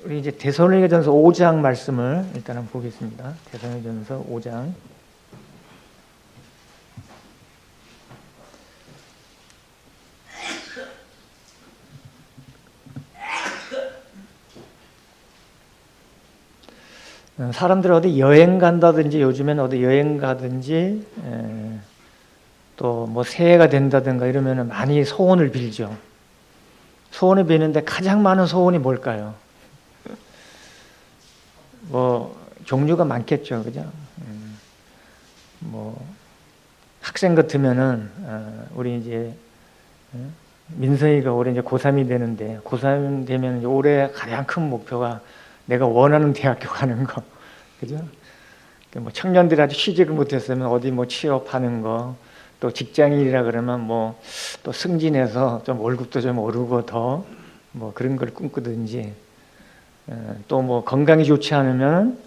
우리 이제 데살로니가전서 5장 말씀을 일단 한번 보겠습니다. 데살로니가전서 5장. 사람들 어디 여행 간다든지 요즘엔 어디 여행 가든지 또 뭐 새해가 된다든가 이러면 많이 소원을 빌죠. 소원을 비는데 가장 많은 소원이 뭘까요? 뭐 종류가 많겠죠, 그죠? 뭐 학생 같으면은 우리 이제 민서이가 올해 이제 고3이 되는데 고3 되면 이제 올해 가장 큰 목표가 내가 원하는 대학교 가는 거, 그죠? 뭐 청년들이 아직 취직을 못했으면 어디 뭐 취업하는 거, 또 직장인이라 그러면 뭐 또 승진해서 좀 월급도 좀 오르고 더 뭐 그런 걸 꿈꾸든지, 또 뭐 건강이 좋지 않으면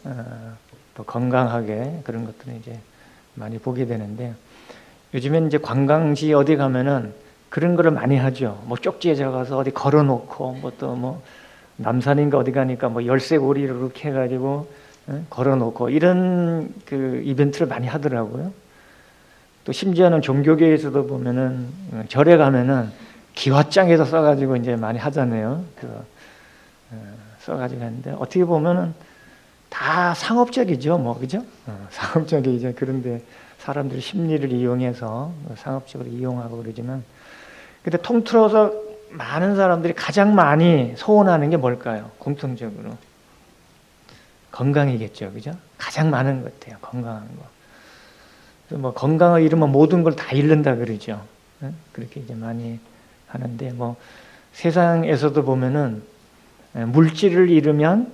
또 건강하게 그런 것들을 이제 많이 보게 되는데, 요즘엔 이제 관광지 어디 가면은 그런 거를 많이 하죠. 뭐 쪽지에 적어서 어디 걸어놓고 뭐 또 뭐 남산인가 어디 가니까 뭐 열쇠고리를 이렇게 해가지고 걸어놓고 이런 그 이벤트를 많이 하더라고요. 또 심지어는 종교계에서도 보면은 절에 가면은 기와장에서 써가지고 이제 많이 하잖아요. 써가지고 하는데 어떻게 보면은 다 상업적이죠, 뭐 그죠? 상업적이죠. 그런데 사람들이 심리를 이용해서 상업적으로 이용하고 그러지만, 근데 통틀어서 많은 사람들이 가장 많이 소원하는 게 뭘까요? 공통적으로 건강이겠죠, 그죠? 가장 많은 것 같아요, 건강한 거. 그래서 뭐 건강을 잃으면 모든 걸 다 잃는다 그러죠. 그렇게 이제 많이 하는데, 뭐 세상에서도 보면은 물질을 잃으면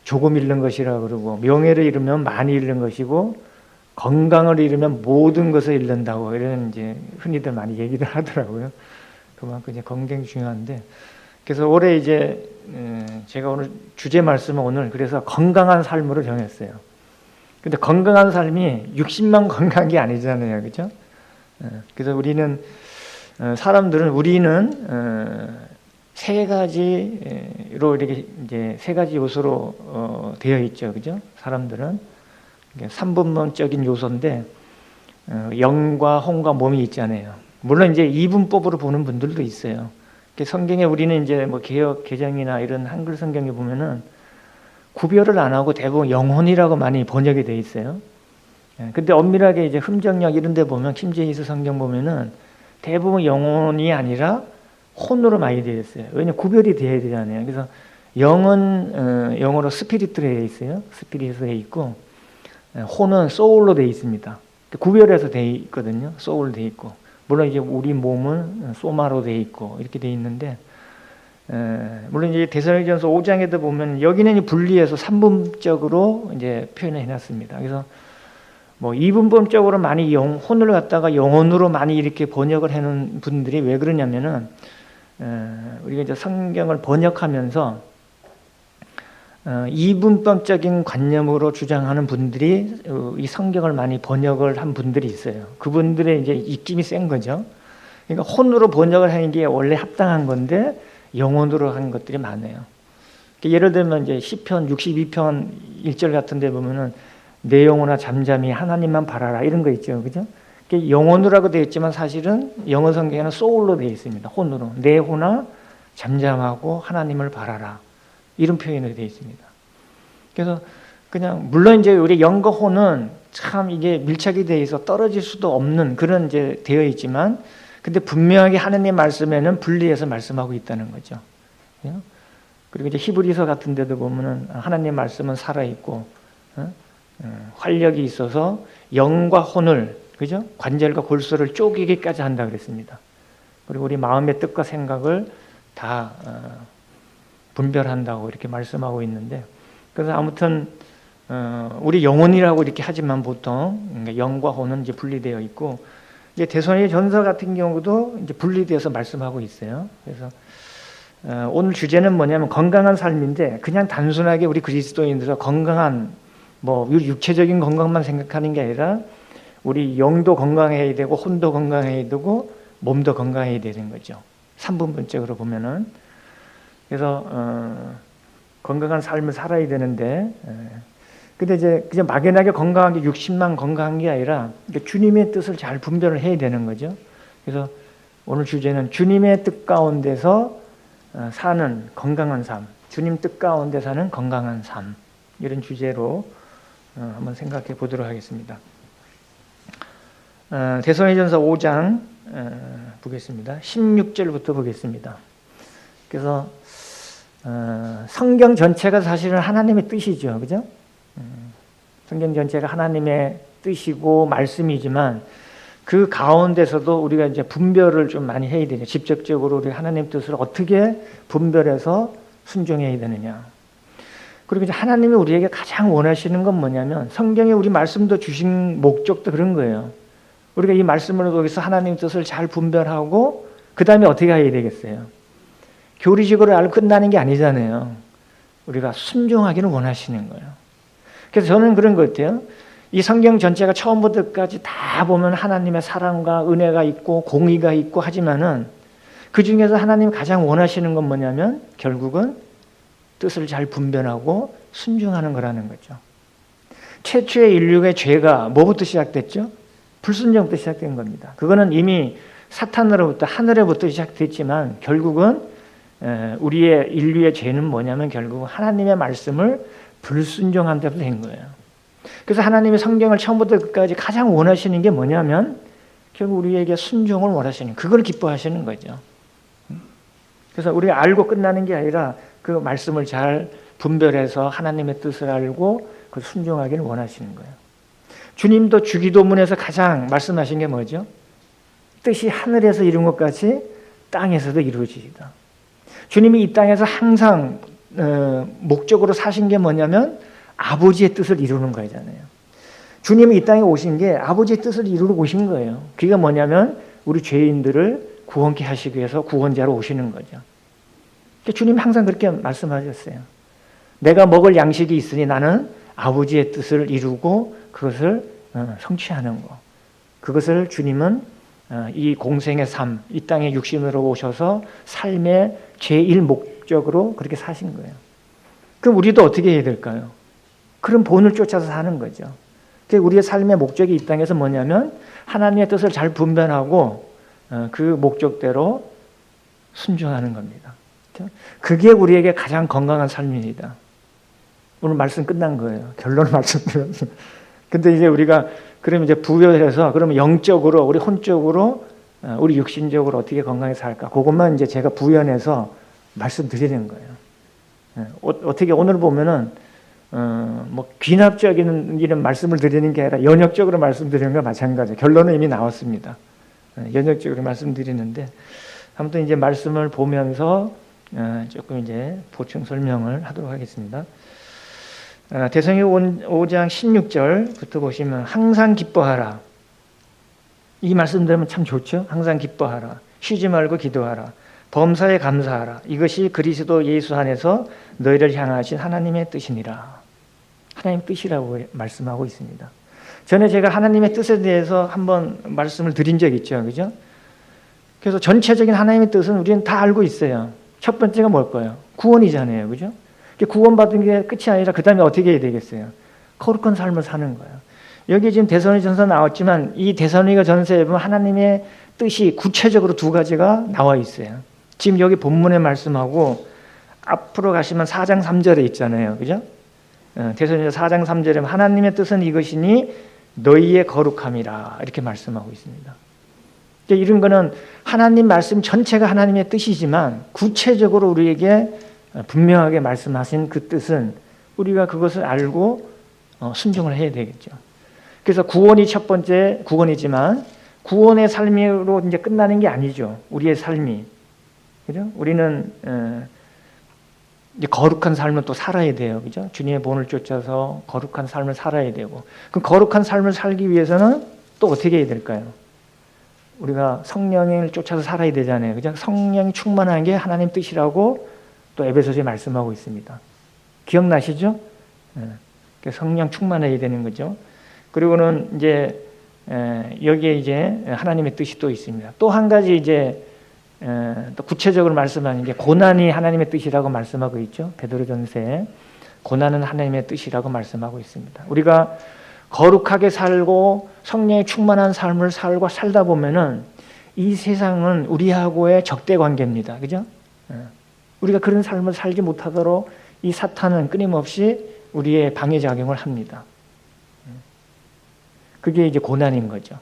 조금 잃는 것이라 그러고, 명예를 잃으면 많이 잃는 것이고, 건강을 잃으면 모든 것을 잃는다고 이런 이제 흔히들 많이 얘기를 하더라고요. 그만큼 이제 건강이 중요한데, 그래서 올해 이제 제가 오늘 주제 말씀은 오늘 그래서 건강한 삶으로 정했어요. 근데 건강한 삶이 60만 건강한 게 아니잖아요, 그렇죠? 그래서 우리는 세 가지로 이렇게 이제 세 가지 요소로 되어 있죠, 그죠? 사람들은 3분법적인 요소인데 영과 혼과 몸이 있잖아요. 물론 이제 이분법으로 보는 분들도 있어요. 성경에 우리는 이제 뭐 개역 개정이나 이런 한글 성경에 보면은 구별을 안 하고 대부분 영혼이라고 많이 번역이 되어 있어요. 근데 엄밀하게 이제 흠정역 이런 데 보면 킹제임스 성경 보면은 대부분 영혼이 아니라 혼으로 많이 되어 있어요. 왜냐면 구별이 되어야 되잖아요. 그래서 영은 영어로 스피릿으로 되어 있어요. 스피릿으로 되어 있고, 혼은 소울로 되어 있습니다. 구별해서 되어 있거든요. 소울로 되어 있고, 물론 이제 우리 몸은 소마로 되어 있고 이렇게 되어 있는데, 물론 이제 데살로니가전서 5장에도 보면 여기는 분리해서 3분적으로 이제 표현을 해놨습니다. 그래서 뭐 이분법적으로 많이 혼을 갖다가 영혼으로 많이 이렇게 번역을 해놓은 분들이 왜 그러냐면은, 우리가 이제 성경을 번역하면서 이분법적인 관념으로 주장하는 분들이 이 성경을 많이 번역을 한 분들이 있어요. 그분들의 이제 입김이 센 거죠. 그러니까 혼으로 번역을 하는 게 원래 합당한 건데 영혼으로 한 것들이 많아요. 예를 들면 이제 시편 62편 1절 같은 데 보면은 내 영혼아 잠잠히 하나님만 바라라 이런 거 있죠, 그죠? 영혼으로라고 되어 있지만 사실은 영어 성경에는 소울로 되어 있습니다. 혼으로. 내 혼아 잠잠하고 하나님을 바라라 이런 표현으로 되어 있습니다. 그래서 그냥 물론 이제 우리 영과 혼은 참 이게 밀착이 되어 있어 떨어질 수도 없는 그런 이제 되어 있지만, 근데 분명하게 하나님의 말씀에는 분리해서 말씀하고 있다는 거죠. 그리고 이제 히브리서 같은 데도 보면은 하나님의 말씀은 살아 있고 활력이 있어서 영과 혼을, 그죠? 관절과 골수를 쪼개기까지 한다 그랬습니다. 그리고 우리 마음의 뜻과 생각을 다 분별한다고 이렇게 말씀하고 있는데, 그래서 아무튼 우리 영혼이라고 이렇게 하지만 보통 영과 혼은 이제 분리되어 있고, 이제 데살로니가전서 같은 경우도 이제 분리되어서 말씀하고 있어요. 그래서 오늘 주제는 뭐냐면 건강한 삶인데, 그냥 단순하게 우리 그리스도인들은 건강한 뭐 육체적인 건강만 생각하는 게 아니라 우리 영도 건강해야 되고 혼도 건강해야 되고 몸도 건강해야 되는 거죠. 3분법적으로 보면은. 그래서 건강한 삶을 살아야 되는데, 근데 이제 그냥 막연하게 건강한 게 육신만 건강한 게 아니라 주님의 뜻을 잘 분별을 해야 되는 거죠. 그래서 오늘 주제는 주님의 뜻 가운데서 사는 건강한 삶, 주님 뜻 가운데 사는 건강한 삶, 이런 주제로 한번 생각해 보도록 하겠습니다. 데살로니가전서 5장 보겠습니다. 16절부터 보겠습니다. 그래서 성경 전체가 사실은 하나님의 뜻이죠, 그죠? 성경 전체가 하나님의 뜻이고 말씀이지만 그 가운데서도 우리가 이제 분별을 좀 많이 해야 되죠. 직접적으로 우리 하나님 뜻을 어떻게 분별해서 순종해야 되느냐. 그리고 이제 하나님이 우리에게 가장 원하시는 건 뭐냐면 성경에 우리 말씀도 주신 목적도 그런 거예요. 우리가 이 말씀을 통해서 하나님 뜻을 잘 분별하고 그 다음에 어떻게 해야 되겠어요? 교리적으로 알고 끝나는 게 아니잖아요. 우리가 순종하기를 원하시는 거예요. 그래서 저는 그런 것 같아요. 이 성경 전체가 처음부터 끝까지 다 보면 하나님의 사랑과 은혜가 있고 공의가 있고 하지만은 그 중에서 하나님 가장 원하시는 건 뭐냐면 결국은 뜻을 잘 분별하고 순종하는 거라는 거죠. 최초의 인류의 죄가 뭐부터 시작됐죠? 불순종부터 시작된 겁니다. 그거는 이미 사탄으로부터 하늘에부터 시작됐지만 결국은 우리의 인류의 죄는 뭐냐면 결국 하나님의 말씀을 불순종한 데부터 된 거예요. 그래서 하나님의 성경을 처음부터 끝까지 가장 원하시는 게 뭐냐면 결국 우리에게 순종을 원하시는, 그걸 기뻐하시는 거죠. 그래서 우리가 알고 끝나는 게 아니라 그 말씀을 잘 분별해서 하나님의 뜻을 알고 그 순종하기를 원하시는 거예요. 주님도 주기도문에서 가장 말씀하신 게 뭐죠? 뜻이 하늘에서 이룬 것 같이 땅에서도 이루어지이다. 주님이 이 땅에서 항상 목적으로 사신 게 뭐냐면 아버지의 뜻을 이루는 거잖아요. 주님이 이 땅에 오신 게 아버지의 뜻을 이루러 오신 거예요. 그게 뭐냐면 우리 죄인들을 구원케 하시기 위해서 구원자로 오시는 거죠. 주님이 항상 그렇게 말씀하셨어요. 내가 먹을 양식이 있으니 나는 아버지의 뜻을 이루고 그것을 성취하는 거. 그것을 주님은 이 공생의 삶, 이 땅에 육신으로 오셔서 삶의 제1 목적으로 그렇게 사신 거예요. 그럼 우리도 어떻게 해야 될까요? 그런 본을 쫓아서 사는 거죠. 우리의 삶의 목적이 이 땅에서 뭐냐면 하나님의 뜻을 잘 분별하고 그 목적대로 순종하는 겁니다. 그게 우리에게 가장 건강한 삶입니다. 오늘 말씀 끝난 거예요. 결론 말씀드렸어요. 근데 이제 우리가 그럼 이제 부여해서 그러면 영적으로 우리 혼적으로 우리 육신적으로 어떻게 건강히 살까? 그것만 이제 제가 부연해서 말씀드리는 거예요. 어떻게 오늘 보면은 뭐 귀납적인 이런 말씀을 드리는 게 아니라 연역적으로 말씀드리는 거 마찬가지예요. 결론은 이미 나왔습니다. 연역적으로 말씀드리는데 아무튼 이제 말씀을 보면서 조금 이제 보충 설명을 하도록 하겠습니다. 데살로니가 5장 16절부터 보시면 항상 기뻐하라. 이 말씀 들으면 참 좋죠. 항상 기뻐하라. 쉬지 말고 기도하라. 범사에 감사하라. 이것이 그리스도 예수 안에서 너희를 향하신 하나님의 뜻이니라. 하나님의 뜻이라고 말씀하고 있습니다. 전에 제가 하나님의 뜻에 대해서 한번 말씀을 드린 적이 있죠. 그죠? 그래서 전체적인 하나님의 뜻은 우리는 다 알고 있어요. 첫 번째가 뭘까요? 구원이잖아요. 그죠? 구원받은 게 끝이 아니라 그 다음에 어떻게 해야 되겠어요? 거룩한 삶을 사는 거예요. 여기 지금 데살로니가전서 나왔지만 이 데살로니가전서에 보면 하나님의 뜻이 구체적으로 두 가지가 나와 있어요. 지금 여기 본문에 말씀하고 앞으로 가시면 4장 3절에 있잖아요. 그죠? 데살로니가 4장 3절에 하나님의 뜻은 이것이니 너희의 거룩함이라 이렇게 말씀하고 있습니다. 이런 거는 하나님 말씀 전체가 하나님의 뜻이지만 구체적으로 우리에게 분명하게 말씀하신 그 뜻은 우리가 그것을 알고 순종을 해야 되겠죠. 그래서 구원이 첫 번째 구원이지만 구원의 삶으로 이제 끝나는 게 아니죠. 우리의 삶이. 그죠? 우리는 이제 거룩한 삶을 또 살아야 돼요. 그죠? 주님의 본을 쫓아서 거룩한 삶을 살아야 되고. 그 거룩한 삶을 살기 위해서는 또 어떻게 해야 될까요? 우리가 성령을 쫓아서 살아야 되잖아요. 그죠? 성령이 충만한 게 하나님 뜻이라고 또 에베소서에 말씀하고 있습니다. 기억나시죠? 성령 충만해야 되는 거죠. 그리고는 이제 여기에 이제 하나님의 뜻이 또 있습니다. 또 한 가지 이제 또 구체적으로 말씀하는 게 고난이 하나님의 뜻이라고 말씀하고 있죠. 베드로전서에 고난은 하나님의 뜻이라고 말씀하고 있습니다. 우리가 거룩하게 살고 성령에 충만한 삶을 살다 보면은 이 세상은 우리하고의 적대 관계입니다. 그죠? 우리가 그런 삶을 살지 못하도록 이 사탄은 끊임없이 우리의 방해작용을 합니다. 그게 이제 고난인 거죠.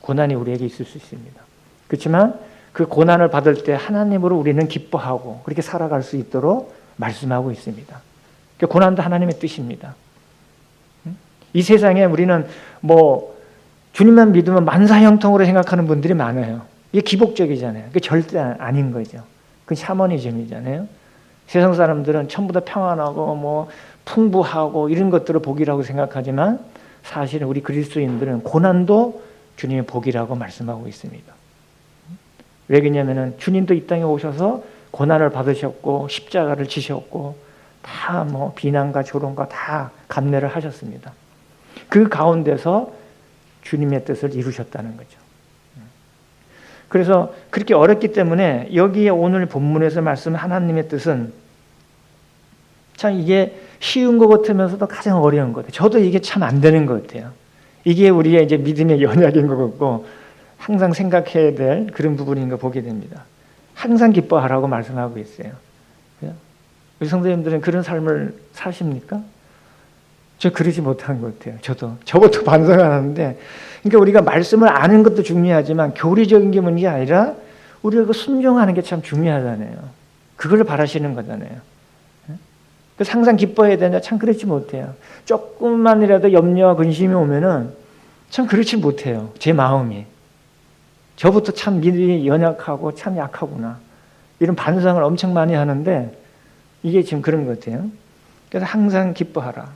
고난이 우리에게 있을 수 있습니다. 그렇지만 그 고난을 받을 때 하나님으로 우리는 기뻐하고 그렇게 살아갈 수 있도록 말씀하고 있습니다. 그 고난도 하나님의 뜻입니다. 이 세상에 우리는 뭐 주님만 믿으면 만사형통으로 생각하는 분들이 많아요. 이게 기복적이잖아요. 그게 절대 아닌 거죠. 그건 샤머니즘이잖아요. 세상 사람들은 전부 다 평안하고 뭐 풍부하고 이런 것들을 복이라고 생각하지만 사실은 우리 그리스도인들은 고난도 주님의 복이라고 말씀하고 있습니다. 왜 그러냐면은 주님도 이 땅에 오셔서 고난을 받으셨고 십자가를 지셨고 다 뭐 비난과 조롱과 다 감내를 하셨습니다. 그 가운데서 주님의 뜻을 이루셨다는 거죠. 그래서 그렇게 어렵기 때문에 여기에 오늘 본문에서 말씀한 하나님의 뜻은 참 이게 쉬운 것 같으면서도 가장 어려운 것 같아요. 저도 이게 참 안 되는 것 같아요. 이게 우리의 이제 믿음의 연약인 것 같고 항상 생각해야 될 그런 부분인 거 보게 됩니다. 항상 기뻐하라고 말씀하고 있어요. 우리 성도님들은 그런 삶을 사십니까? 저 그러지 못한 것 같아요. 저부터 반성하는데, 그러니까 우리가 말씀을 아는 것도 중요하지만 교리적인 게 문제 아니라 우리가 그 순종하는 게 참 중요하잖아요. 그걸 바라시는 거잖아요. 그래서 항상 기뻐해야 되냐? 참 그렇지 못해요. 조금만이라도 염려와 근심이 오면은 참 그렇지 못해요. 제 마음이. 저부터 참 믿음이 연약하고 참 약하구나. 이런 반성을 엄청 많이 하는데 이게 지금 그런 것 같아요. 그래서 항상 기뻐하라.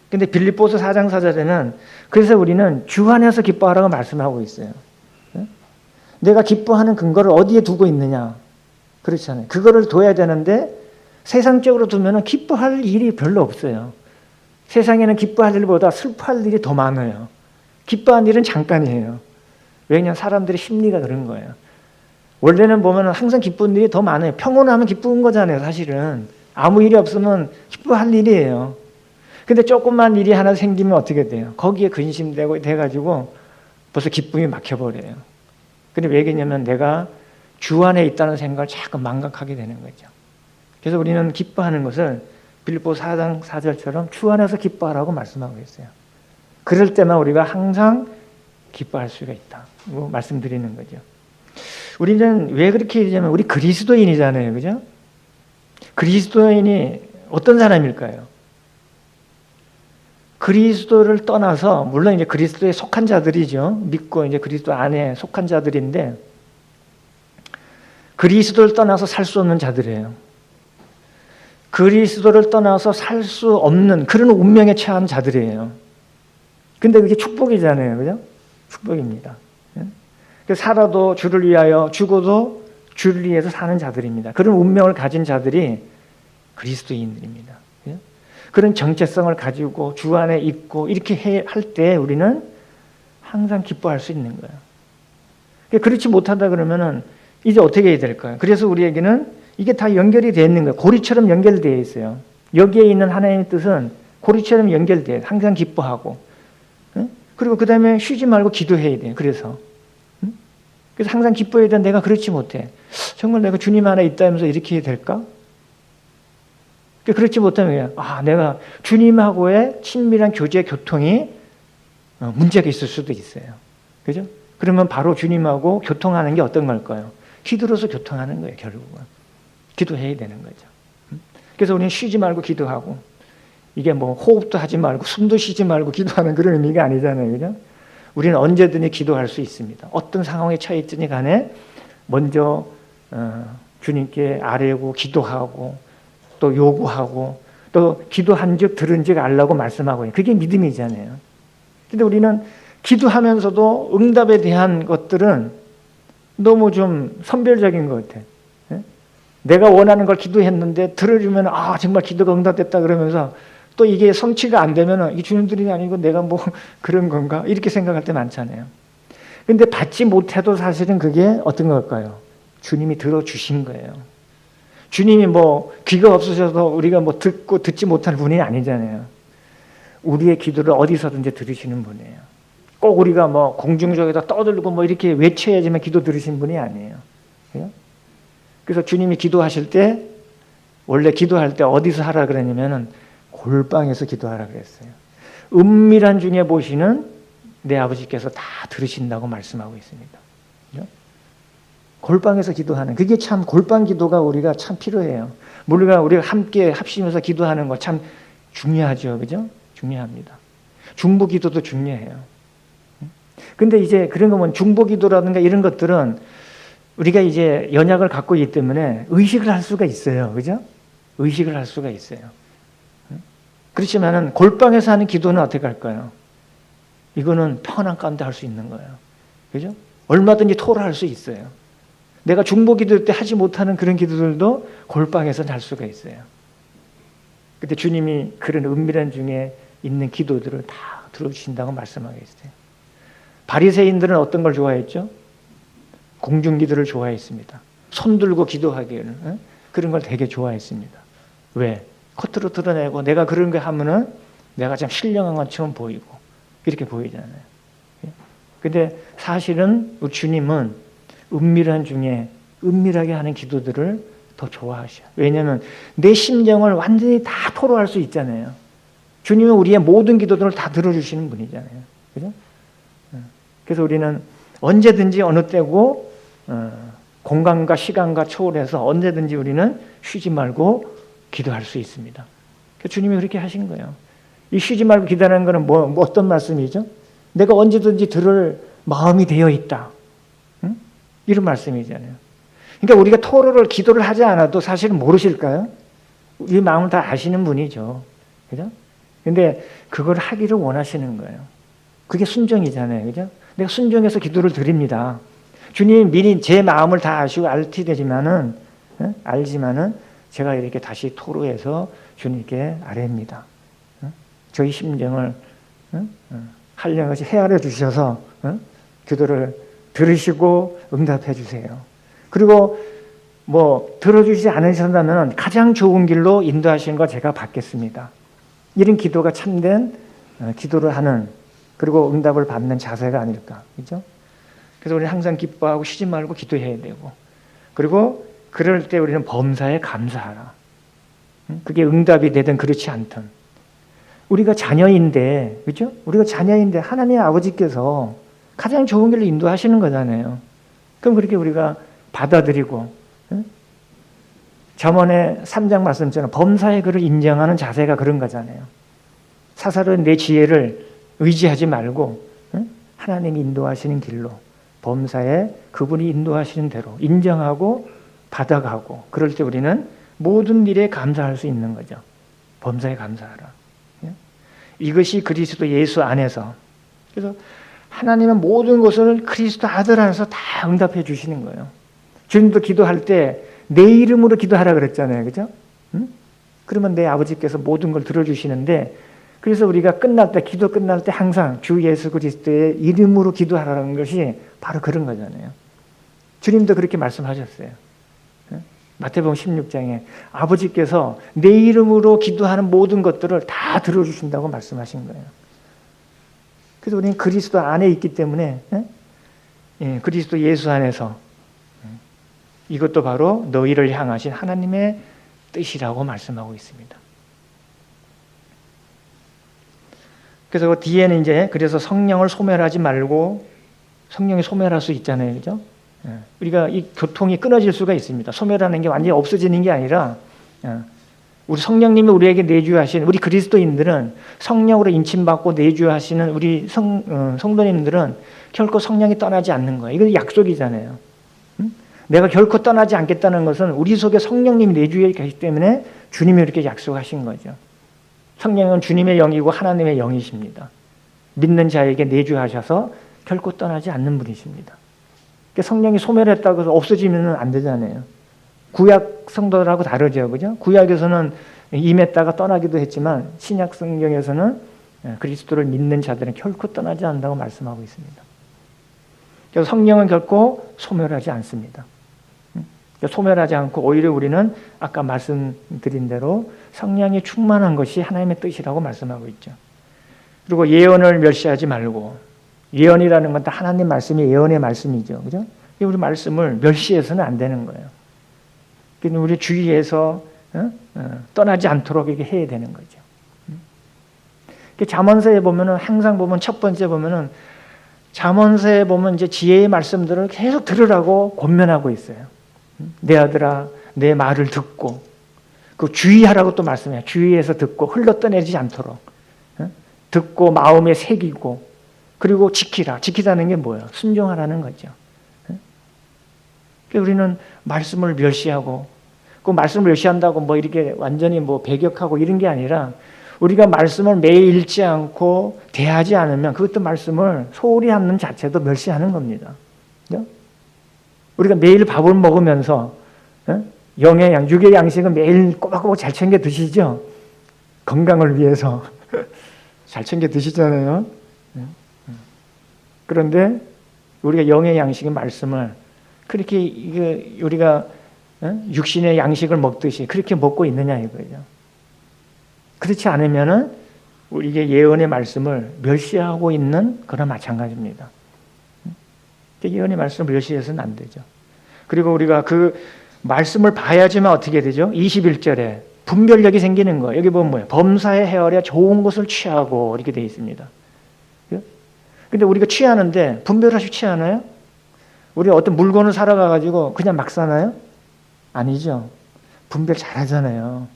근데 빌립보서 4장 4절에는 그래서 우리는 주 안에서 기뻐하라고 말씀하고 있어요. 내가 기뻐하는 근거를 어디에 두고 있느냐? 그렇잖아요. 그거를 둬야 되는데 세상적으로 두면은 기뻐할 일이 별로 없어요. 세상에는 기뻐할 일보다 슬퍼할 일이 더 많아요. 기뻐한 일은 잠깐이에요. 왜냐하면 사람들의 심리가 그런 거예요. 원래는 보면 항상 기쁜 일이 더 많아요. 평온하면 기쁜 거잖아요. 사실은 아무 일이 없으면 기뻐할 일이에요. 근데 조금만 일이 하나 생기면 어떻게 돼요? 거기에 근심되고 돼가지고 벌써 기쁨이 막혀버려요. 근데 왜 그러냐면 내가 주 안에 있다는 생각을 자꾸 망각하게 되는 거죠. 그래서 우리는 기뻐하는 것을 빌립보서 4장 4절처럼 주 안에서 기뻐하라고 말씀하고 있어요. 그럴 때만 우리가 항상 기뻐할 수가 있다. 말씀드리는 거죠. 우리는 왜 그렇게 얘기하면 우리 그리스도인이잖아요. 그죠? 그리스도인이 어떤 사람일까요? 그리스도를 떠나서 물론 이제 그리스도에 속한 자들이죠. 믿고 이제 그리스도 안에 속한 자들인데 그리스도를 떠나서 살 수 없는 자들이에요. 그리스도를 떠나서 살 수 없는 그런 운명에 처한 자들이에요. 근데 그게 축복이잖아요. 그죠? 축복입니다. 살아도 주를 위하여 죽어도 주를 위해서 사는 자들입니다. 그런 운명을 가진 자들이 그리스도인들입니다. 그런 정체성을 가지고 주 안에 있고 이렇게 할 때 우리는 항상 기뻐할 수 있는 거예요. 그렇지 못하다 그러면은 이제 어떻게 해야 될까요? 그래서 우리에게는 이게 다 연결이 되어 있는 거예요. 고리처럼 연결되어 있어요. 여기에 있는 하나님의 뜻은 고리처럼 연결돼요. 항상 기뻐하고. 그리고 그 다음에 쉬지 말고 기도해야 돼요. 그래서 항상 기뻐해야 돼. 내가 그렇지 못해. 정말 내가 주님 안에 있다면서 이렇게 해야 될까? 그렇지 못하면 내가 주님하고의 친밀한 교제 교통이 문제가 있을 수도 있어요. 그죠? 그러면 바로 주님하고 교통하는 게 어떤 걸까요? 기도로서 교통하는 거예요. 결국은 기도해야 되는 거죠. 그래서 우리는 쉬지 말고 기도하고 이게 뭐 호흡도 하지 말고 숨도 쉬지 말고 기도하는 그런 의미가 아니잖아요. 그죠? 우리는 언제든지 기도할 수 있습니다. 어떤 상황에 처해 있든지 간에 먼저 주님께 아뢰고 기도하고 또 요구하고 또 기도한 즉 들은 즉 알라고 말씀하고 그게 믿음이잖아요. 근데 우리는 기도하면서도 응답에 대한 것들은 너무 좀 선별적인 것 같아. 내가 원하는 걸 기도했는데 들어주면 정말 기도가 응답됐다 그러면서 또 이게 성취가 안 되면 이게 주님들이 아니고 내가 뭐 그런 건가 이렇게 생각할 때 많잖아요. 근데 받지 못해도 사실은 그게 어떤 걸까요? 주님이 들어주신 거예요. 주님이 뭐 귀가 없으셔서 우리가 뭐 듣고 듣지 못하는 분이 아니잖아요. 우리의 기도를 어디서든지 들으시는 분이에요. 꼭 우리가 뭐 공중적에다 떠들고 뭐 이렇게 외쳐야지만 기도 들으신 분이 아니에요. 그래서 주님이 기도하실 때 원래 기도할 때 어디서 하라 그랬냐면은 골방에서 기도하라 그랬어요. 은밀한 중에 보시는 내 아버지께서 다 들으신다고 말씀하고 있습니다. 골방에서 기도하는 그게 참 골방 기도가 우리가 참 필요해요. 우리가 함께 합심해서 기도하는 거 참 중요하죠, 그죠? 중요합니다. 중보 기도도 중요해요. 근데 이제 그런 거면 중보 기도라든가 이런 것들은 우리가 이제 연약을 갖고 있기 때문에 의식을 할 수가 있어요, 그죠? 의식을 할 수가 있어요. 그렇지만은 골방에서 하는 기도는 어떻게 할까요? 이거는 평안 가운데 할 수 있는 거예요, 그죠? 얼마든지 토로할 수 있어요. 내가 중보 기도 때 하지 못하는 그런 기도들도 골방에서 할 수가 있어요. 근데 주님이 그런 은밀한 중에 있는 기도들을 다 들어주신다고 말씀하고 있어요. 바리새인들은 어떤 걸 좋아했죠? 공중 기도를 좋아했습니다. 손 들고 기도하기를 그런 걸 되게 좋아했습니다. 왜? 겉으로 드러내고 내가 그런 거 하면은 내가 좀 신령한 것처럼 보이고 이렇게 보이잖아요. 근데 사실은 우리 주님은 은밀한 중에 은밀하게 하는 기도들을 더 좋아하셔요. 왜냐하면 내 심정을 완전히 다 토로할 수 있잖아요. 주님은 우리의 모든 기도들을 다 들어주시는 분이잖아요. 그죠? 그래서 우리는 언제든지 어느 때고 공간과 시간과 초월해서 언제든지 우리는 쉬지 말고 기도할 수 있습니다. 그래서 주님이 그렇게 하신 거예요. 이 쉬지 말고 기도하는 것은 뭐 어떤 말씀이죠? 내가 언제든지 들을 마음이 되어 있다. 응? 이런 말씀이잖아요. 그러니까 우리가 토로를 기도를 하지 않아도 사실은 모르실까요? 우리 마음을 다 아시는 분이죠. 그죠? 근데 그걸 하기를 원하시는 거예요. 그게 순종이잖아요. 그죠? 내가 순종해서 기도를 드립니다. 주님 미리 제 마음을 다 아시고 알지만은 제가 이렇게 다시 토로해서 주님께 아뢰입니다. 저희 심정을 한량없이 헤아려 주셔서 기도를 들으시고 응답해 주세요. 그리고 뭐 들어주지 않으신다면 가장 좋은 길로 인도하시는 거 제가 받겠습니다. 이런 기도가 참된 기도를 하는 그리고 응답을 받는 자세가 아닐까, 그렇죠? 그래서 우리는 항상 기뻐하고 쉬지 말고 기도해야 되고, 그리고 그럴 때 우리는 범사에 감사하라. 그게 응답이 되든 그렇지 않든 우리가 자녀인데, 그렇죠? 우리가 자녀인데 하나님의 아버지께서 가장 좋은 길로 인도하시는 거잖아요. 그럼 그렇게 우리가 받아들이고, 잠언의 3장 말씀처럼 범사의 그를 인정하는 자세가 그런 거잖아요. 사사로운 내 지혜를 의지하지 말고 하나님이 인도하시는 길로 범사에 그분이 인도하시는 대로 인정하고 받아가고, 그럴 때 우리는 모든 일에 감사할 수 있는 거죠. 범사에 감사하라. 이것이 그리스도 예수 안에서, 그래서 하나님은 모든 것을 그리스도 아들 안에서 다 응답해 주시는 거예요. 주님도 기도할 때 내 이름으로 기도하라 그랬잖아요. 그죠? 그러면 내 아버지께서 모든 걸 들어주시는데, 그래서 우리가 끝날 때, 기도 끝날 때 항상 주 예수 그리스도의 이름으로 기도하라는 것이 바로 그런 거잖아요. 주님도 그렇게 말씀하셨어요. 마태복음 16장에 아버지께서 내 이름으로 기도하는 모든 것들을 다 들어주신다고 말씀하신 거예요. 그래서 우리는 그리스도 안에 있기 때문에 그리스도 예수 안에서 이것도 바로 너희를 향하신 하나님의 뜻이라고 말씀하고 있습니다. 그래서 그 뒤에는 이제 그래서 성령을 소멸하지 말고, 성령이 소멸할 수 있잖아요, 그죠? 우리가 이 교통이 끊어질 수가 있습니다. 소멸하는 게 완전히 없어지는 게 아니라, 우리 성령님이 우리에게 내주하신, 우리 그리스도인들은 성령으로 인침받고 내주하시는 우리 성도님들은 결코 성령이 떠나지 않는 거예요. 이건 약속이잖아요. 내가 결코 떠나지 않겠다는 것은 우리 속에 성령님이 내주해 계시기 때문에 주님이 이렇게 약속하신 거죠. 성령은 주님의 영이고 하나님의 영이십니다. 믿는 자에게 내주하셔서 결코 떠나지 않는 분이십니다. 성령이 소멸했다고 해서 없어지면 안 되잖아요. 구약 성도들하고 다르죠, 그죠? 구약에서는 임했다가 떠나기도 했지만 신약 성경에서는 그리스도를 믿는 자들은 결코 떠나지 않는다고 말씀하고 있습니다. 그래서 성령은 결코 소멸하지 않습니다. 소멸하지 않고 오히려 우리는 아까 말씀드린 대로 성령이 충만한 것이 하나님의 뜻이라고 말씀하고 있죠. 그리고 예언을 멸시하지 말고, 예언이라는 건 다 하나님 말씀이 예언의 말씀이죠. 그죠? 우리 말씀을 멸시해서는 안 되는 거예요. 그래서 우리 주위에서 떠나지 않도록 이렇게 해야 되는 거죠. 잠언서에 보면은 항상 보면 첫 번째 보면은 잠언서에 보면 이제 지혜의 말씀들을 계속 들으라고 권면하고 있어요. 내 아들아, 내 말을 듣고 그 주의하라고 또 말씀해요. 주의해서 듣고 흘러 떠내지 않도록 듣고 마음에 새기고 그리고 지키라. 지키라는 게 뭐예요? 순종하라는 거죠. 우리는 말씀을 멸시하고 그 말씀을 멸시한다고 뭐 이렇게 완전히 뭐 배격하고 이런 게 아니라 우리가 말씀을 매일 읽지 않고 대하지 않으면 그것도 말씀을 소홀히 하는 자체도 멸시하는 겁니다. 그죠? 우리가 매일 밥을 먹으면서 영의 양, 육의 양식은 매일 꼬박꼬박 잘 챙겨 드시죠? 건강을 위해서 잘 챙겨 드시잖아요. 그런데 우리가 영의 양식의 말씀을 그렇게 우리가 육신의 양식을 먹듯이 그렇게 먹고 있느냐 이거죠. 그렇지 않으면은 우리에게 예언의 말씀을 멸시하고 있는 그런 마찬가지입니다. 예언의 말씀을 멸시해서는 안 되죠. 그리고 우리가 그 말씀을 봐야지만 어떻게 되죠? 21절에 분별력이 생기는 거예요. 여기 보면 뭐예요? 범사에 헤아려 좋은 것을 취하고 이렇게 되어 있습니다. 근데 우리가 취하는데 분별하시 취하나요? 우리 어떤 물건을 사러 가가지고 그냥 막 사나요? 아니죠. 분별 잘 하잖아요.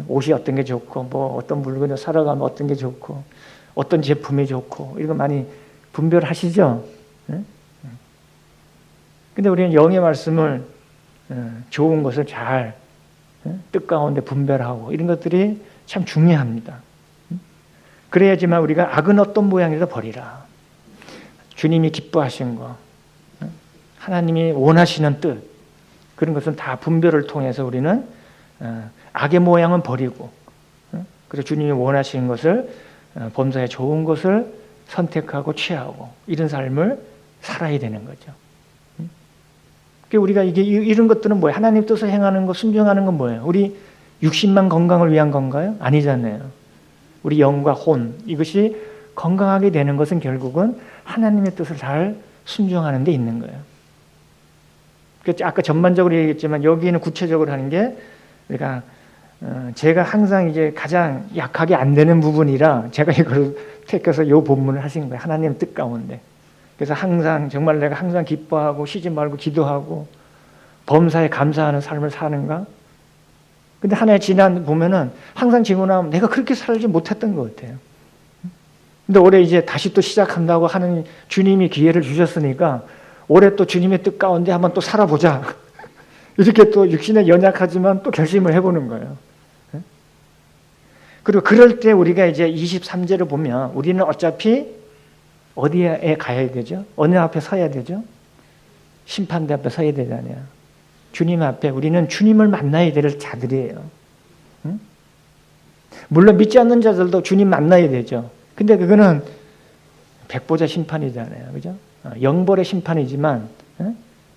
옷이 어떤 게 좋고, 뭐 어떤 물건을 사러 가면 어떤 게 좋고, 어떤 제품이 좋고, 이런 거 많이 분별하시죠? 근데 우리는 영의 말씀을 좋은 것을 잘 뜻 가운데 분별하고 이런 것들이 참 중요합니다. 그래야지만 우리가 악은 어떤 모양이라도 버리라. 주님이 기뻐하신 거, 하나님이 원하시는 뜻, 그런 것은 다 분별을 통해서 우리는 악의 모양은 버리고, 그래서 주님이 원하시는 것을 범사에 좋은 것을 선택하고 취하고 이런 삶을 살아야 되는 거죠. 우리가 이런 것들은 뭐예요? 하나님 뜻을 행하는 거, 순종하는 건 뭐예요? 우리 육신만 건강을 위한 건가요? 아니잖아요. 우리 영과 혼, 이것이 건강하게 되는 것은 결국은 하나님의 뜻을 잘 순종하는 데 있는 거예요. 아까 전반적으로 얘기했지만 여기는 구체적으로 하는 게 그러니까 제가 항상 이제 가장 약하게 안 되는 부분이라 제가 이걸 택해서 이 본문을 하신 거예요. 하나님 뜻 가운데. 그래서 항상 정말 내가 항상 기뻐하고 쉬지 말고 기도하고 범사에 감사하는 삶을 사는가? 근데 하나의 지난 보면은 항상 지고 나면 내가 그렇게 살지 못했던 것 같아요. 근데 올해 이제 다시 또 시작한다고 하는 주님이 기회를 주셨으니까 올해 또 주님의 뜻 가운데 한번 또 살아보자. 이렇게 또 육신에 연약하지만 또 결심을 해보는 거예요. 그리고 그럴 때 우리가 이제 23절을 보면 우리는 어차피 어디에 가야 되죠? 어느 앞에 서야 되죠? 심판대 앞에 서야 되잖아요. 주님 앞에 우리는 주님을 만나야 될 자들이에요. 응? 물론 믿지 않는 자들도 주님 만나야 되죠. 근데 그거는 백보자 심판이잖아요. 그죠? 영벌의 심판이지만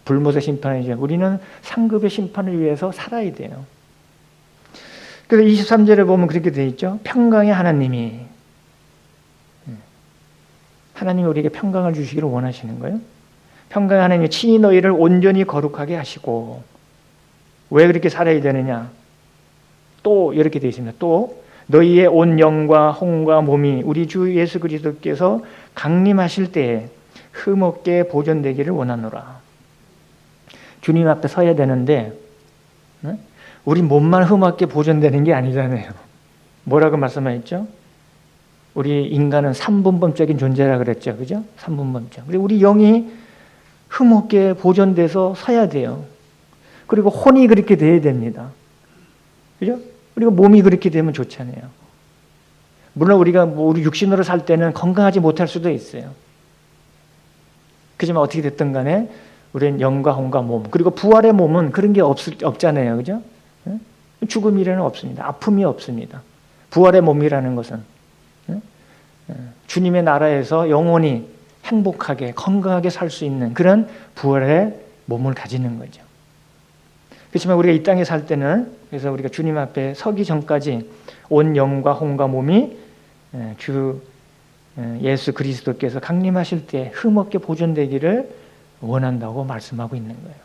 불못의 심판이죠. 우리는 상급의 심판을 위해서 살아야 돼요. 그래서 23절에 보면 그렇게 되어 있죠. 평강의 하나님이 우리에게 평강을 주시기를 원하시는 거예요. 평강의 하나님이 친히 너희를 온전히 거룩하게 하시고 왜 그렇게 살아야 되느냐? 또 이렇게 되어 있습니다. 또 너희의 온 영과 혼과 몸이 우리 주 예수 그리스도께서 강림하실 때에 흠없게 보존되기를 원하노라. 주님 앞에 서야 되는데 우리 몸만 흠없게 보존되는 게 아니잖아요. 뭐라고 말씀하셨죠? 우리 인간은 삼분범적인 존재라 그랬죠. 그죠? 삼분범적. 그리고 우리 영이 흠없게 보존돼서 서야 돼요. 그리고 혼이 그렇게 돼야 됩니다. 그죠? 그리고 몸이 그렇게 되면 좋잖아요. 물론 우리가 우리 육신으로 살 때는 건강하지 못할 수도 있어요. 그렇지만 어떻게 됐든 간에 우리는 영과 혼과 몸, 그리고 부활의 몸은 그런 게 없잖아요. 그죠? 죽음이라는 없습니다. 아픔이 없습니다. 부활의 몸이라는 것은 주님의 나라에서 영원히 행복하게 건강하게 살 수 있는 그런 부활의 몸을 가지는 거죠. 그렇지만 우리가 이 땅에 살 때는, 그래서 우리가 주님 앞에 서기 전까지 온 영과 혼과 몸이 주 예수 그리스도께서 강림하실 때 흠없게 보존되기를 원한다고 말씀하고 있는 거예요.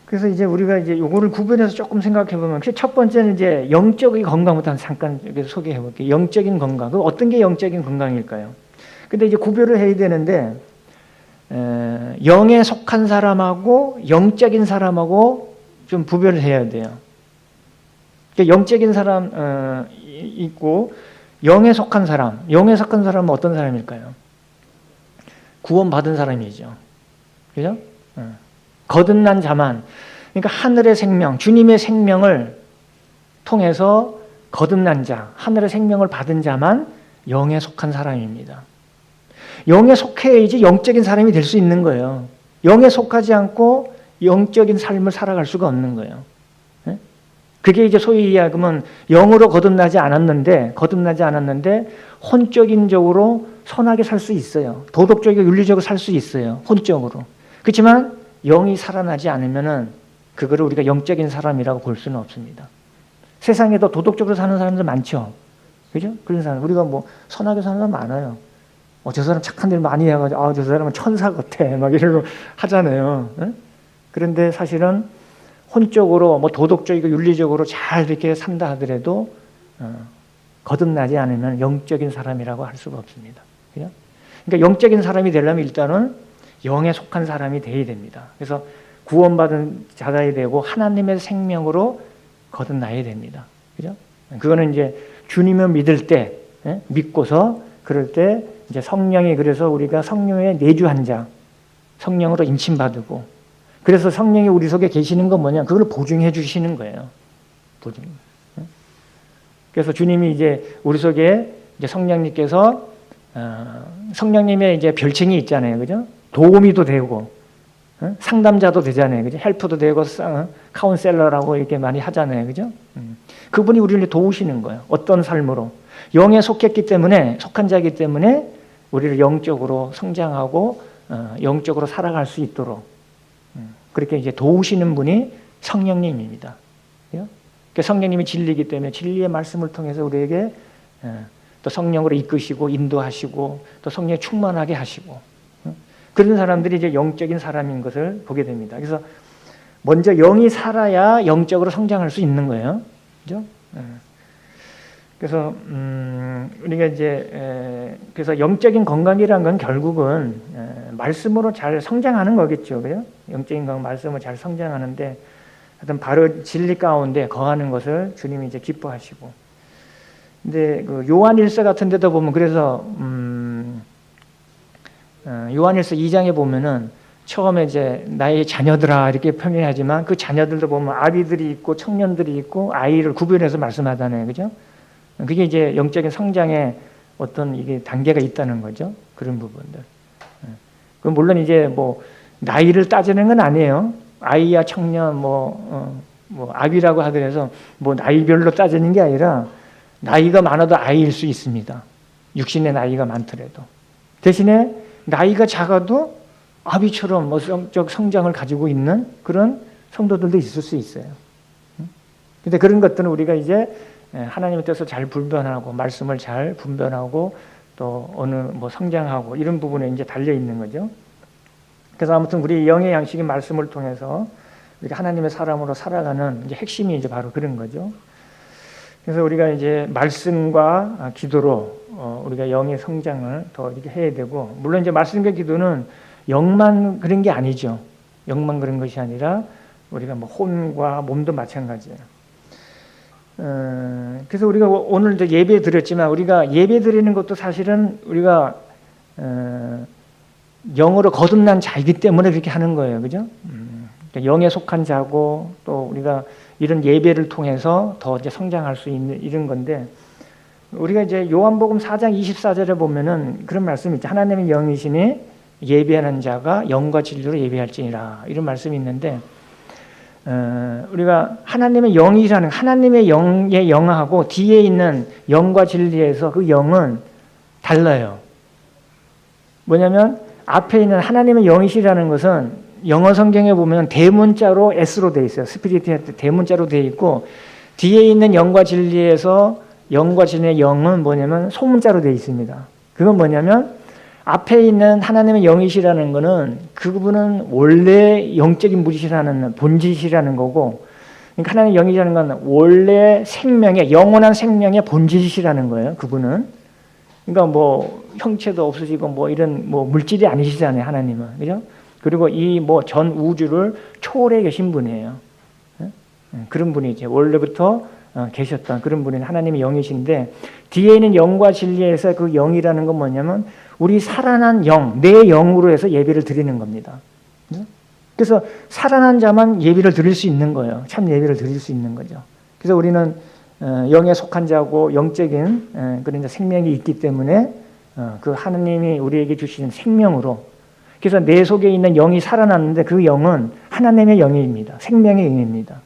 그래서 이제 우리가 이제 요거를 구별해서 조금 생각해 보면, 첫 번째는 이제 영적인 건강부터 잠깐 여기서 소개해 볼게요. 영적인 건강. 그 어떤 게 영적인 건강일까요? 근데 이제 구별을 해야 되는데, 영에 속한 사람하고 영적인 사람하고 좀 구별을 해야 돼요. 그러니까 영적인 사람 있고 영에 속한 사람. 영에 속한 사람은 어떤 사람일까요? 구원받은 사람이죠. 그죠? 거듭난 자만, 그러니까 하늘의 생명, 주님의 생명을 통해서 거듭난 자, 하늘의 생명을 받은 자만 영에 속한 사람입니다. 영에 속해야지 영적인 사람이 될 수 있는 거예요. 영에 속하지 않고 영적인 삶을 살아갈 수가 없는 거예요. 그게 이제 소위 이야기하면 영으로 거듭나지 않았는데 혼적인적으로 선하게 살 수 있어요. 도덕적이고 윤리적으로 살 수 있어요. 혼적으로. 그렇지만 영이 살아나지 않으면은 그거를 우리가 영적인 사람이라고 볼 수는 없습니다. 세상에도 도덕적으로 사는 사람들 많죠. 그죠? 그런 사람, 우리가 뭐 선하게 사는 사람 많아요. 저 사람 착한 일 많이 해가지고, 저 사람은 천사 같아. 막 이러고 하잖아요. 그런데 사실은 혼적으로, 뭐 도덕적이고 윤리적으로 잘 이렇게 산다 하더라도, 거듭나지 않으면 영적인 사람이라고 할 수가 없습니다. 그죠? 그러니까 영적인 사람이 되려면 일단은 영에 속한 사람이 되어야 됩니다. 그래서 구원받은 자가 되고 하나님의 생명으로 거듭나야 됩니다. 그죠? 그거는 이제 주님을 믿을 때, 믿고서 그럴 때 이제 성령이, 그래서 우리가 성령의 내주한 자, 성령으로 인침받고, 그래서 성령이 우리 속에 계시는 건 뭐냐? 그걸 보증해 주시는 거예요. 보증. 그래서 주님이 이제 우리 속에 이제 성령님께서 성령님의 이제 별칭이 있잖아요. 그죠? 도우미도 되고, 상담자도 되잖아요. 그죠? 헬프도 되고, 카운셀러라고 이렇게 많이 하잖아요. 그죠? 그분이 우리를 도우시는 거예요. 어떤 삶으로. 영에 속했기 때문에, 속한 자이기 때문에 우리를 영적으로 성장하고, 영적으로 살아갈 수 있도록, 그렇게 이제 도우시는 분이 성령님입니다. 그러니까 성령님이 진리이기 때문에 진리의 말씀을 통해서 우리에게 또 성령으로 이끄시고, 인도하시고, 또 성령에 충만하게 하시고, 그런 사람들이 이제 영적인 사람인 것을 보게 됩니다. 그래서 먼저 영이 살아야 영적으로 성장할 수 있는 거예요. 그죠? 그래서 우리가 이제 그래서 영적인 건강이란 건 결국은 말씀으로 잘 성장하는 거겠죠. 그죠? 영적인 건강, 말씀으로 잘 성장하는데, 하여튼 바로 진리 가운데 거하는 것을 주님이 이제 기뻐하시고. 근데 그 요한일서 같은 데도 보면, 그래서 요한일서 2장에 보면은 처음에 이제 나의 자녀들아 이렇게 표현하지만 그 자녀들도 보면 아비들이 있고 청년들이 있고 아이를 구별해서 말씀하잖아요. 그죠? 그게 이제 영적인 성장의 어떤 이게 단계가 있다는 거죠. 그런 부분들. 그 물론 이제 뭐 나이를 따지는 건 아니에요. 아이야 청년 뭐 아비라고 하더라도 뭐 나이별로 따지는 게 아니라 나이가 많아도 아이일 수 있습니다. 육신의 나이가 많더라도. 대신에 나이가 작아도 아비처럼 뭐 성적 성장을 가지고 있는 그런 성도들도 있을 수 있어요. 근데 그런 것들은 우리가 이제 하나님의 뜻을 잘 분별하고, 말씀을 잘 분별하고, 또 어느 뭐 성장하고, 이런 부분에 이제 달려 있는 거죠. 그래서 아무튼 우리 영의 양식인 말씀을 통해서 우리가 하나님의 사람으로 살아가는 이제 핵심이 이제 바로 그런 거죠. 그래서 우리가 이제 말씀과 기도로 우리가 영의 성장을 더 이렇게 해야 되고, 물론 이제 말씀과 기도는 영만 그런 게 아니죠. 영만 그런 것이 아니라 우리가 뭐 혼과 몸도 마찬가지예요. 그래서 우리가 오늘 이제 예배 드렸지만, 우리가 예배 드리는 것도 사실은 우리가 영으로 거듭난 자이기 때문에 그렇게 하는 거예요. 그죠? 그러니까 영에 속한 자고, 또 우리가 이런 예배를 통해서 더 이제 성장할 수 있는 이런 건데, 우리가 이제 요한복음 4장 24절에 보면은 그런 말씀이 있죠. 하나님의 영이시니 예배하는 자가 영과 진리로 예배할지니라, 이런 말씀이 있는데, 우리가 하나님의 영이라는, 하나님의 영의 영하고 뒤에 있는 영과 진리에서 그 영은 달라요. 뭐냐면 앞에 있는 하나님의 영이시라는 것은 영어 성경에 보면 대문자로 S로 돼 있어요. 스피리트 대문자로 돼 있고 뒤에 있는 영과 진리에서 영과 진리의 영은 뭐냐면 소문자로 돼 있습니다. 그건 뭐냐면 앞에 있는 하나님의 영이시라는 거는 그분은 원래 영적인 분이시라는 본질이시라는 거고, 그러니까 하나님의 영이라는 건 원래 생명의 영원한 생명의 본질이시라는 거예요. 그분은. 그러니까 뭐 형체도 없으시고 뭐 이런 뭐 물질이 아니시잖아요. 하나님은. 그죠? 그리고 이 뭐 전 우주를 초월해 계신 분이에요. 그런 분이죠. 원래부터 계셨던 그런 분이 하나님의 영이신데, 뒤에 있는 영과 진리에서 그 영이라는 건 뭐냐면 우리 살아난 영, 내 영으로 해서 예배를 드리는 겁니다. 그래서 살아난 자만 예배를 드릴 수 있는 거예요. 참 예배를 드릴 수 있는 거죠. 그래서 우리는 영에 속한 자고 영적인 그런 생명이 있기 때문에 그 하나님이 우리에게 주시는 생명으로, 그래서 내 속에 있는 영이 살아났는데 그 영은 하나님의 영입니다. 생명의 영입니다.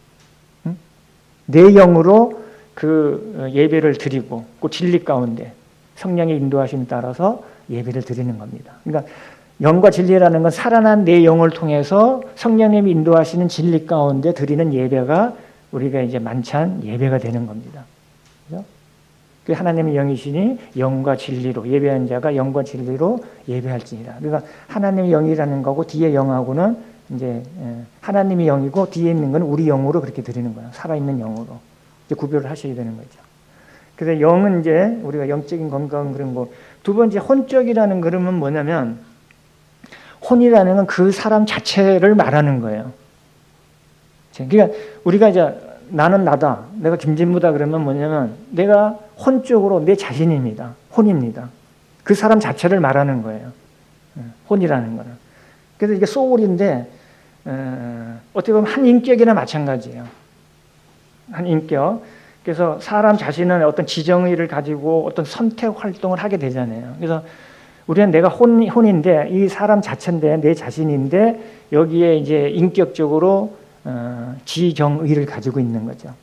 내 영으로 그 예배를 드리고 그 진리 가운데 성령의 인도하심에 따라서 예배를 드리는 겁니다. 그러니까 영과 진리라는 건 살아난 내 영을 통해서 성령님이 인도하시는 진리 가운데 드리는 예배가 우리가 이제 만찬 예배가 되는 겁니다. 그죠? 그 하나님의 영이시니 영과 진리로 예배한 자가 영과 진리로 예배할지니라. 그러니까 하나님의 영이라는 거고 뒤에 영하고는 이제 하나님의 영이고 뒤에 있는 건 우리 영으로 그렇게 드리는 거예요. 살아있는 영으로 이제 구별을 하셔야 되는 거죠. 그래서 영은 이제 우리가 영적인 건강 그런 거. 두 번째 혼적이라는 그러면 뭐냐면 혼이라는 건 그 사람 자체를 말하는 거예요. 그러니까 우리가 이제 나는 나다, 내가 김진무다 그러면 뭐냐면 내가 혼적으로 내 자신입니다. 혼입니다. 그 사람 자체를 말하는 거예요. 혼이라는 거는. 그래서 이게 소울인데 어떻게 보면 한 인격이나 마찬가지예요. 한 인격. 그래서 사람 자신은 어떤 지정의를 가지고 어떤 선택 활동을 하게 되잖아요. 그래서 우리는 내가 혼인데 이 사람 자체인데 내 자신인데 여기에 이제 인격적으로 지정의를 가지고 있는 거죠.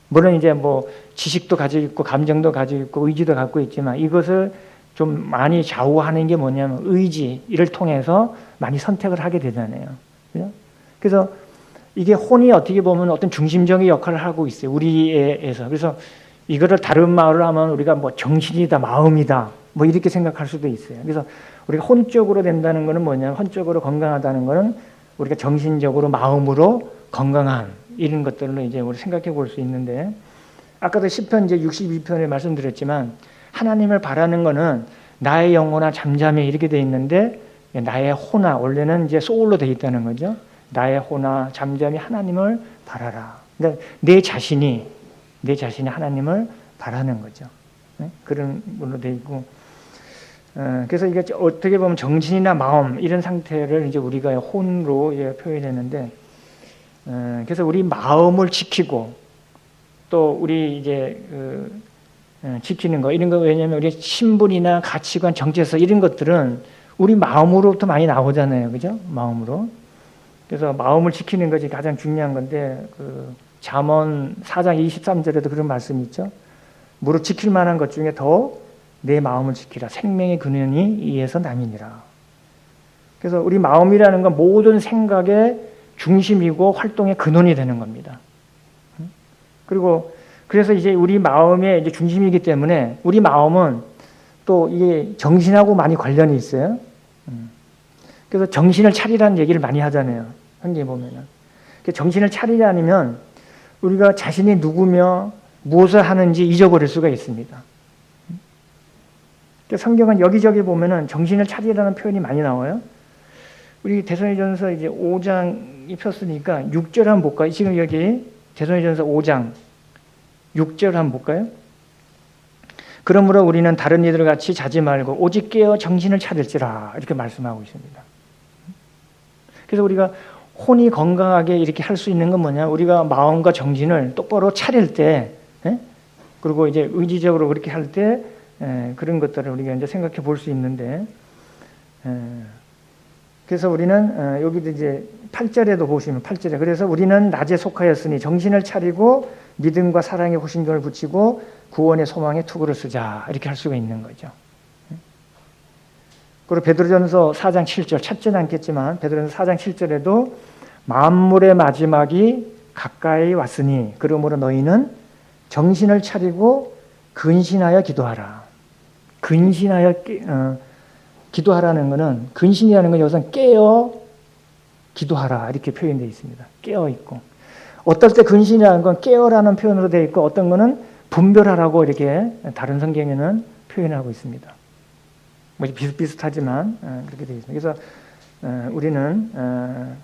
물론 이제 뭐 지식도 가지고 있고 감정도 가지고 있고 의지도 갖고 있지만 이것을 좀 많이 좌우하는 게 뭐냐면 의지를 통해서 많이 선택을 하게 되잖아요. 그죠? 그래서 이게 혼이 어떻게 보면 어떤 중심적인 역할을 하고 있어요. 우리에서. 그래서 이거를 다른 말로 하면 우리가 뭐 정신이다, 마음이다, 뭐 이렇게 생각할 수도 있어요. 그래서 우리가 혼적으로 된다는 것은 뭐냐면 혼적으로 건강하다는 것은 우리가 정신적으로, 마음으로 건강한 이런 것들로 이제 우리 생각해 볼 수 있는데, 아까도 시편 이제 62편에 말씀드렸지만 하나님을 바라는 것은 나의 영혼아 잠잠해 이렇게 돼 있는데 나의 혼아 원래는 이제 소울로 돼 있다는 거죠. 나의 혼아 잠잠히 하나님을 바라라. 그러니까 내 자신이 하나님을 바라는 거죠. 네? 그런 걸로 돼 있고, 그래서 이게 어떻게 보면 정신이나 마음 이런 상태를 이제 우리가 혼으로 표현했는데, 그래서 우리 마음을 지키고 또 우리 이제 지키는 거 이런 거, 왜냐하면 우리 신분이나 가치관, 정체성 이런 것들은 우리 마음으로부터 많이 나오잖아요, 그죠? 마음으로. 그래서 마음을 지키는 것이 가장 중요한 건데, 그 잠언 4장 23절에도 그런 말씀이 있죠. 무릇 지킬 만한 것 중에 더 내 마음을 지키라. 생명의 근원이 이에서 남이니라. 그래서 우리 마음이라는 건 모든 생각의 중심이고 활동의 근원이 되는 겁니다. 그리고 그래서 이제 우리 마음의 이제 중심이기 때문에 우리 마음은 또 이게 정신하고 많이 관련이 있어요. 그래서 정신을 차리라는 얘기를 많이 하잖아요. 성경에 보면은. 정신을 차리지 않으면 우리가 자신이 누구며 무엇을 하는지 잊어버릴 수가 있습니다. 성경은 여기저기 보면은 정신을 차리라는 표현이 많이 나와요. 우리 데살로니가전서 이제 5장 폈으니까 6절 한번 볼까요? 지금 여기 데살로니가전서 5장 6절 한번 볼까요? 그러므로 우리는 다른 이들 같이 자지 말고 오직 깨어 정신을 차릴지라 이렇게 말씀하고 있습니다. 그래서 우리가 혼이 건강하게 이렇게 할 수 있는 건 뭐냐? 우리가 마음과 정신을 똑바로 차릴 때, 그리고 이제 의지적으로 그렇게 할 때 그런 것들을 우리가 이제 생각해 볼 수 있는데, 그래서 우리는 여기도 이제 8절에도 보시면 8절에 그래서 우리는 낮에 속하였으니 정신을 차리고 믿음과 사랑의 호신경을 붙이고 구원의 소망의 투구를 쓰자 이렇게 할 수가 있는 거죠. 그리고 베드로전서 4장 7절 찾지는 않겠지만 베드로전서 4장 7절에도 만물의 마지막이 가까이 왔으니 그러므로 너희는 정신을 차리고 근신하여 기도하라. 근신하여 기도하라는 것은 근신이라는 건 여기서 깨어 기도하라 이렇게 표현되어 있습니다. 깨어 있고 어떨 때 근신이라는 건 깨어라는 표현으로 되어 있고 어떤 거는 분별하라고 이렇게 다른 성경에는 표현하고 있습니다. 뭐 비슷비슷하지만 그렇게 되어 있습니다. 그래서 우리는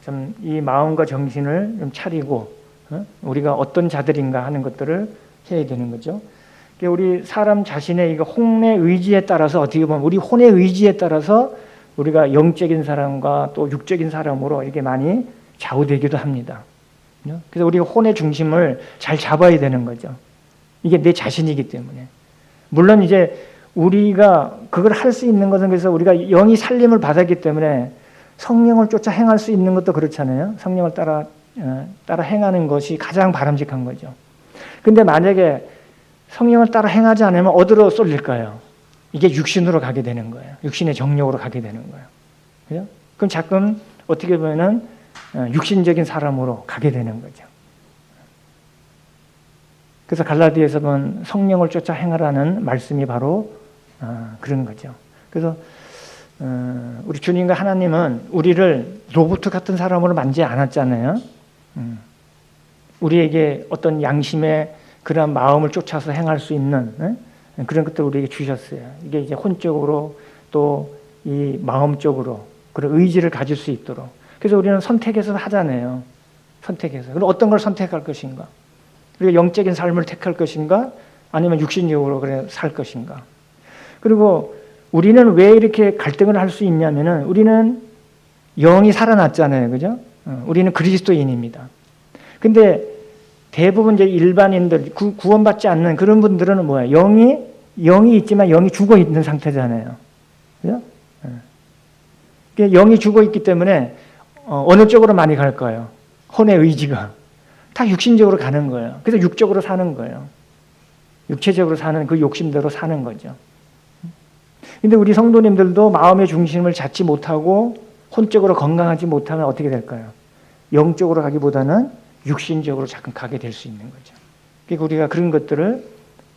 좀 이 마음과 정신을 좀 차리고 우리가 어떤 자들인가 하는 것들을 해야 되는 거죠. 우리 사람 자신의 이거 혼의 의지에 따라서 어떻게 보면 우리 혼의 의지에 따라서 우리가 영적인 사람과 또 육적인 사람으로 이렇게 많이 좌우되기도 합니다. 그래서 우리가 혼의 중심을 잘 잡아야 되는 거죠. 이게 내 자신이기 때문에. 물론 이제 우리가 그걸 할 수 있는 것은 그래서 우리가 영이 살림을 받았기 때문에 성령을 쫓아 행할 수 있는 것도 그렇잖아요. 성령을 따라 행하는 것이 가장 바람직한 거죠. 근데 만약에 성령을 따라 행하지 않으면 어디로 쏠릴까요? 이게 육신으로 가게 되는 거예요. 육신의 정욕으로 가게 되는 거예요. 그죠? 그럼 자꾸 어떻게 보면은 육신적인 사람으로 가게 되는 거죠. 그래서 갈라디아에서 본 성령을 쫓아 행하라는 말씀이 바로 그런 거죠. 그래서 우리 주님과 하나님은 우리를 로봇 같은 사람으로 만지지 않았잖아요. 우리에게 어떤 양심의 그런 마음을 쫓아서 행할 수 있는 그런 것들을 우리에게 주셨어요. 이게 이제 혼적으로 또 이 마음적으로 그런 의지를 가질 수 있도록. 그래서 우리는 선택해서 하잖아요. 선택해서. 그럼 어떤 걸 선택할 것인가? 우리가 영적인 삶을 택할 것인가? 아니면 육신적으로 그래 살 것인가? 그리고 우리는 왜 이렇게 갈등을 할 수 있냐면은 우리는 영이 살아났잖아요. 그죠? 우리는 그리스도인입니다. 근데 대부분 이제 일반인들 구원받지 않는 그런 분들은 뭐야? 영이 있지만 영이 죽어 있는 상태잖아요. 그죠? 영이 죽어 있기 때문에 어느 쪽으로 많이 갈까요? 혼의 의지가 다 육신적으로 가는 거예요. 그래서 육적으로 사는 거예요. 육체적으로 사는 그 욕심대로 사는 거죠. 근데 우리 성도님들도 마음의 중심을 잡지 못하고 혼적으로 건강하지 못하면 어떻게 될까요? 영적으로 가기보다는 육신적으로 자꾸 가게 될 수 있는 거죠. 그러니까 우리가 그런 것들을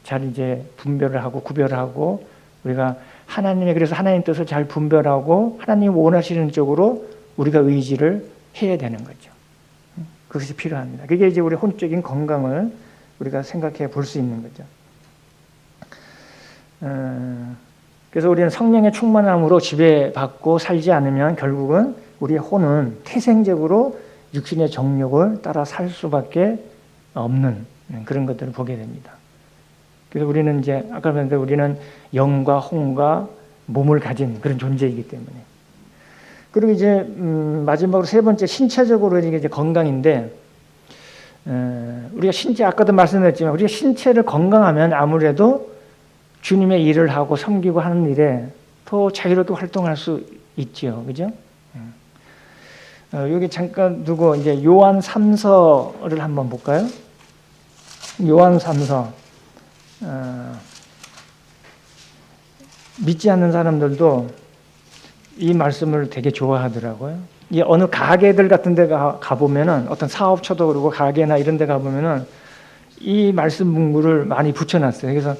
잘 이제 분별을 하고 구별을 하고 우리가 그래서 하나님 뜻을 잘 분별하고 하나님이 원하시는 쪽으로 우리가 의지를 해야 되는 거죠. 그것이 필요합니다. 그게 이제 우리 혼적인 건강을 우리가 생각해 볼 수 있는 거죠. 그래서 우리는 성령의 충만함으로 지배받고 살지 않으면 결국은 우리의 혼은 태생적으로 육신의 정욕을 따라 살 수밖에 없는 그런 것들을 보게 됩니다. 그래서 우리는 이제 아까 말했는데 우리는 영과 혼과 몸을 가진 그런 존재이기 때문에. 그리고 이제 마지막으로 세 번째 신체적으로 이제 건강인데 우리가 신체 아까도 말씀드렸지만 우리가 신체를 건강하면 아무래도 주님의 일을 하고 섬기고 하는 일에 더 자유롭게 활동할 수 있죠, 그죠? 여기 잠깐 두고 이제 요한 3서를 한번 볼까요? 요한 3서. 믿지 않는 사람들도 이 말씀을 되게 좋아하더라고요. 이 어느 가게들 같은 데 가보면은 어떤 사업처도 그러고 가게나 이런 데 가보면은 이 말씀 문구를 많이 붙여놨어요. 그래서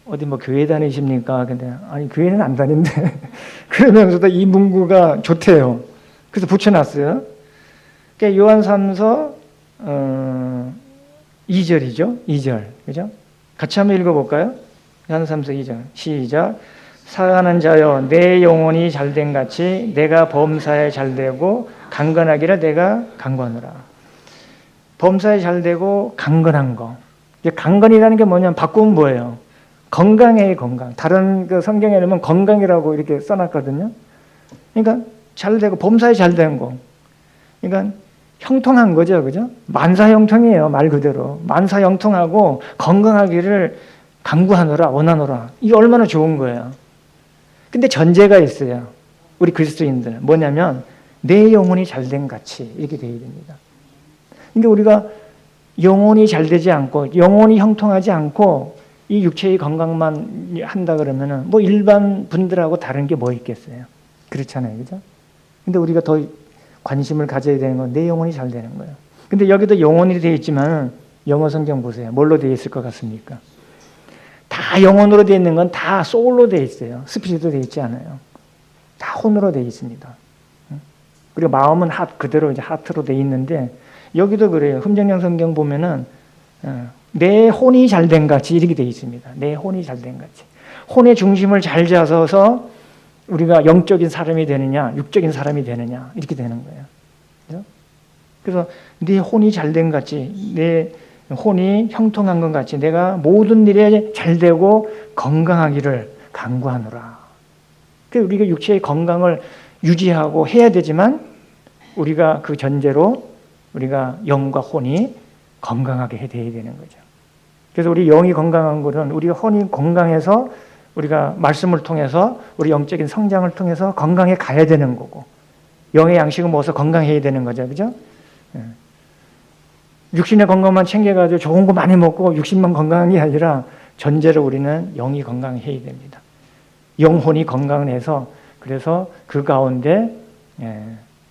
어디 뭐 교회 다니십니까? 근데 아니 교회는 안 다닌데 그러면서도 이 문구가 좋대요. 그래서 붙여놨어요. 그러니까 요한 3서 2절이죠. 2절. 그죠? 같이 한번 읽어볼까요? 요한 3서 2절. 시작. 사랑하는 자여 내 영혼이 잘된 같이 내가 범사에 잘되고 강건하기를 내가 강건하라. 범사에 잘되고 강건한 거. 강건이라는 게 뭐냐면 바꾸면 뭐예요? 건강해요, 건강. 다른 그 성경에는 건강이라고 이렇게 써놨거든요. 그러니까 잘되고 범사에 잘된 거. 그러니까 형통한 거죠, 그죠? 만사형통이에요, 말 그대로. 만사형통하고 건강하기를 간구하노라, 원하노라. 이게 얼마나 좋은 거예요. 근데 전제가 있어요. 우리 그리스도인들. 뭐냐면 내 영혼이 잘된 같이 이렇게 되어야 됩니다. 그러니까 우리가 영혼이 잘되지 않고 영혼이 형통하지 않고 이 육체의 건강만 한다 그러면은 뭐 일반 분들하고 다른 게 뭐 있겠어요? 그렇잖아요, 그죠? 근데 우리가 더 관심을 가져야 되는 건 내 영혼이 잘 되는 거예요. 근데 여기도 영혼이 되어 있지만 영어 성경 보세요. 뭘로 되어 있을 것 같습니까? 다 영혼으로 되어 있는 건 다 소울로 되어 있어요. 스피릿도 되어 있지 않아요. 다 혼으로 되어 있습니다. 그리고 마음은 그대로 이제 하트로 되어 있는데 여기도 그래요. 흠정령 성경 보면은 내 혼이 잘된 같이 이렇게 되어 있습니다. 내 혼이 잘된 같이. 혼의 중심을 잘 잡아서 우리가 영적인 사람이 되느냐, 육적인 사람이 되느냐 이렇게 되는 거예요. 그죠? 그래서 네 혼이 잘된 같이, 내 혼이 형통한 것 같이 내가 모든 일에 잘되고 건강하기를 간구하노라. 그래서 우리가 육체의 건강을 유지하고 해야 되지만 우리가 그 전제로 우리가 영과 혼이 건강하게 돼야 되는 거죠. 그래서 우리 영이 건강한 것은 우리 혼이 건강해서 우리가 말씀을 통해서 우리 영적인 성장을 통해서 건강해 가야 되는 거고 영의 양식을 먹어서 건강해야 되는 거죠. 그죠? 육신의 건강만 챙겨가지고 좋은 거 많이 먹고 육신만 건강한 게 아니라 전제로 우리는 영이 건강해야 됩니다. 영혼이 건강해서 그래서 그 가운데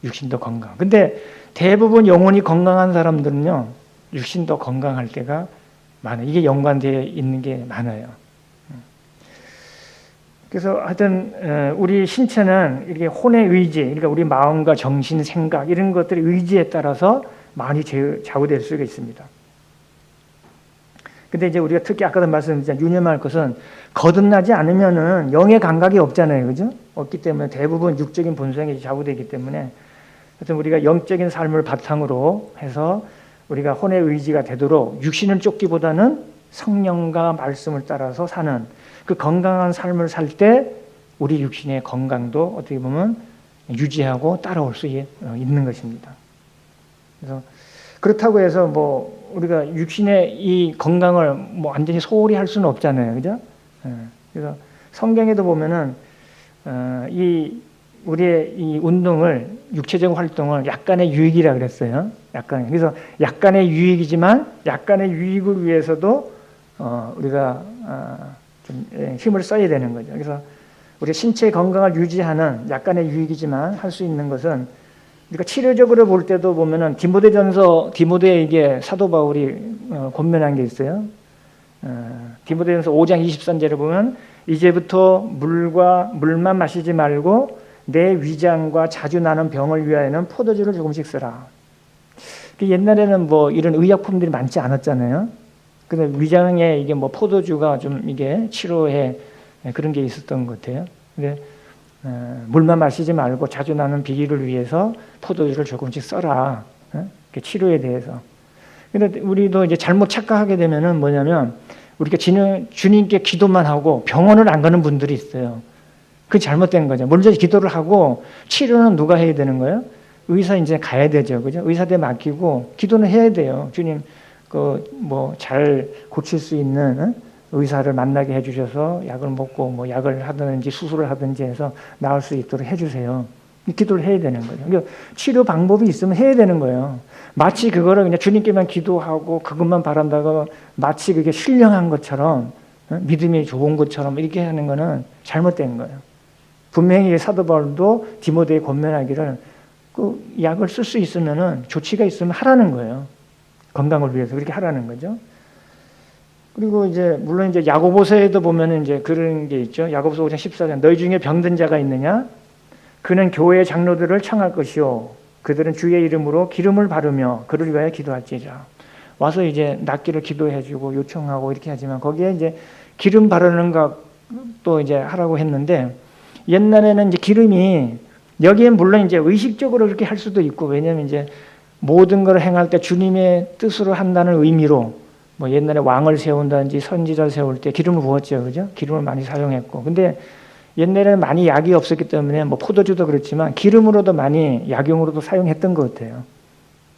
육신도 건강. 근데 대부분 영혼이 건강한 사람들은요 육신도 건강할 때가 많아요. 이게 연관되어 있는 게 많아요. 그래서 하여튼 우리 신체는 이렇게 혼의 의지, 그러니까 우리 마음과 정신, 생각 이런 것들의 의지에 따라서 많이 좌우될 수가 있습니다. 근데 이제 우리가 특히 아까도 말씀드렸지만 유념할 것은 거듭나지 않으면은 영의 감각이 없잖아요, 그죠? 없기 때문에 대부분 육적인 본성이 좌우되기 때문에 하여튼 우리가 영적인 삶을 바탕으로 해서 우리가 혼의 의지가 되도록 육신을 쫓기보다는 성령과 말씀을 따라서 사는 그 건강한 삶을 살 때 우리 육신의 건강도 어떻게 보면 유지하고 따라올 수 있는 것입니다. 그래서 그렇다고 해서 뭐 우리가 육신의 이 건강을 뭐 완전히 소홀히 할 수는 없잖아요, 그죠? 그래서 성경에도 보면은 우리의 이 운동을 육체적 활동을 약간의 유익이라 그랬어요. 그래서 약간의 유익이지만 약간의 유익을 위해서도 우리가 좀 힘을 써야 되는 거죠. 그래서 우리 신체의 건강을 유지하는 약간의 유익이지만 할 수 있는 것은 우리가 치료적으로 볼 때도 보면은 디모데에게 사도 바울이 권면한 게 있어요. 디모데전서 5장 20절에 보면 이제부터 물만 마시지 말고 내 위장과 자주 나는 병을 위하여는 포도주를 조금씩 쓰라. 옛날에는 뭐 이런 의약품들이 많지 않았잖아요. 근데 위장에 이게 뭐 포도주가 좀 이게 치료에 그런 게 있었던 것 같아요. 근데 물만 마시지 말고 자주 나는 비리를 위해서 포도주를 조금씩 써라. 치료에 대해서. 근데 우리도 이제 잘못 착각하게 되면은 뭐냐면 우리가 주님께 기도만 하고 병원을 안 가는 분들이 있어요. 그게 잘못된 거죠. 먼저 기도를 하고 치료는 누가 해야 되는 거예요? 의사 이제 가야 되죠. 그죠? 의사한테 맡기고 기도는 해야 돼요. 주님, 잘 고칠 수 있는 의사를 만나게 해주셔서 약을 먹고 뭐 약을 하든지 수술을 하든지 해서 나을 수 있도록 해주세요. 기도를 해야 되는 거죠. 그러니까 치료 방법이 있으면 해야 되는 거예요. 마치 그거를 그냥 주님께만 기도하고 그것만 바란다고 마치 그게 신령한 것처럼 믿음이 좋은 것처럼 이렇게 하는 거는 잘못된 거예요. 분명히 사도 바울도 디모데에 권면하기를 그 약을 쓸 수 있으면은 조치가 있으면 하라는 거예요. 건강을 위해서 그렇게 하라는 거죠. 그리고 이제 물론 이제 야고보서에도 보면은 이제 그런 게 있죠. 야고보서 5장 14절 너희 중에 병든 자가 있느냐? 그는 교회의 장로들을 청할 것이요 그들은 주의 이름으로 기름을 바르며 그를 위하여 기도할지라. 와서 이제 낫기를 기도해주고 요청하고 이렇게 하지만 거기에 이제 기름 바르는 것도 이제 하라고 했는데 옛날에는 이제 기름이 여기엔 물론 이제 의식적으로 그렇게 할 수도 있고 왜냐하면 이제 모든 걸 행할 때 주님의 뜻으로 한다는 의미로 뭐 옛날에 왕을 세운다든지 선지자를 세울 때 기름을 부었죠, 그죠? 기름을 많이 사용했고 근데 옛날에는 많이 약이 없었기 때문에 뭐 포도주도 그렇지만 기름으로도 많이 약용으로도 사용했던 것 같아요.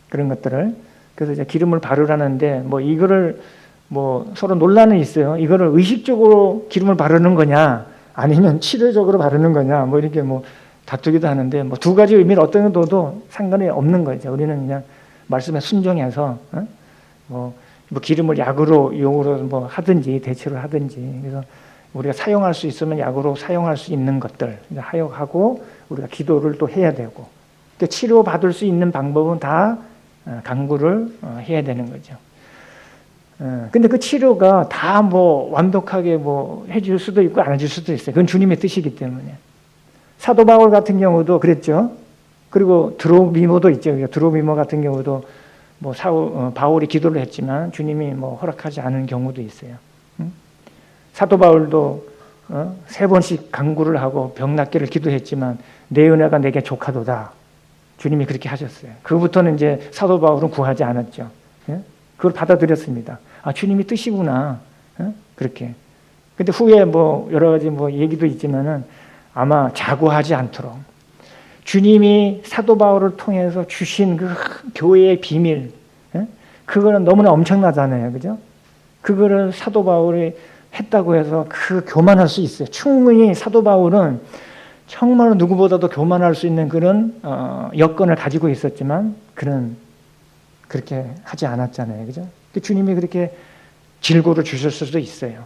그런 것들을. 그래서 이제 기름을 바르라는데 뭐 이거를 뭐 서로 논란은 있어요. 이거를 의식적으로 기름을 바르는 거냐 아니면 치료적으로 바르는 거냐 뭐 이렇게 뭐 다투기도 하는데 뭐 두 가지 의미를 어떤 것도 상관이 없는 거죠. 우리는 그냥 말씀에 순종해서 뭐 뭐 기름을 약으로 용으로 뭐 하든지 대체로 하든지, 그래서 우리가 사용할 수 있으면 약으로 사용할 수 있는 것들 하여하고 우리가 기도를 또 해야 되고, 그러니까 치료 받을 수 있는 방법은 다 간구를 해야 되는 거죠. 근데 그 치료가 다 뭐 완벽하게 뭐 해줄 수도 있고 안 해줄 수도 있어요. 그건 주님의 뜻이기 때문에. 사도 바울 같은 경우도 그랬죠. 그리고 드로미모도 있죠. 드로미모 같은 경우도 뭐 바울이 기도를 했지만 주님이 뭐 허락하지 않은 경우도 있어요. 사도 바울도 3번씩 간구를 하고 병 낫기를 기도했지만 내 은혜가 내게 족하도다. 주님이 그렇게 하셨어요. 그부터는 이제 사도 바울은 구하지 않았죠. 그걸 받아들였습니다. 아, 주님이 뜻이구나. 그렇게. 근데 후에 뭐 여러 가지 뭐 얘기도 있지만은 아마 자고하지 않도록 주님이 사도 바울을 통해서 주신 그 교회의 비밀, 그거는 너무나 엄청나잖아요. 그죠? 그거를 사도 바울이 했다고 해서 그 교만할 수 있어요. 충분히 사도 바울은 정말로 누구보다도 교만할 수 있는 그런 여건을 가지고 있었지만 그는 그렇게 하지 않았잖아요. 그죠? 주님이 그렇게 질고를 주실 수도 있어요.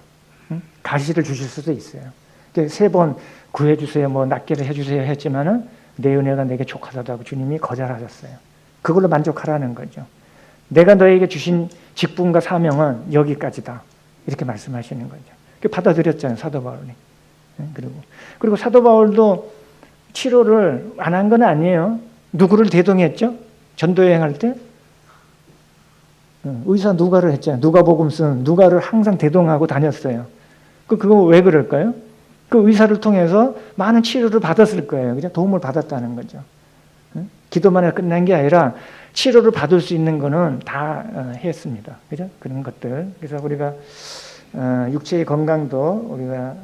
가시를 주실 수도 있어요. 3번 구해주세요, 뭐 낫기를 해주세요 했지만은 내 은혜가 내게 족하다고 주님이 거절하셨어요. 그걸로 만족하라는 거죠. 내가 너에게 주신 직분과 사명은 여기까지다. 이렇게 말씀하시는 거죠. 받아들였잖아요, 사도 바울이. 그리고 사도 바울도 치료를 안 한 건 아니에요. 누구를 대동했죠? 전도여행 할 때? 의사 누가를 했잖아요. 누가복음 쓴 누가를 항상 대동하고 다녔어요. 그거 왜 그럴까요? 그 의사를 통해서 많은 치료를 받았을 거예요. 그죠? 도움을 받았다는 거죠. 기도만 해 끝난 게 아니라 치료를 받을 수 있는 거는 다 했습니다. 그죠? 그런 것들. 그래서 우리가 육체의 건강도 우리가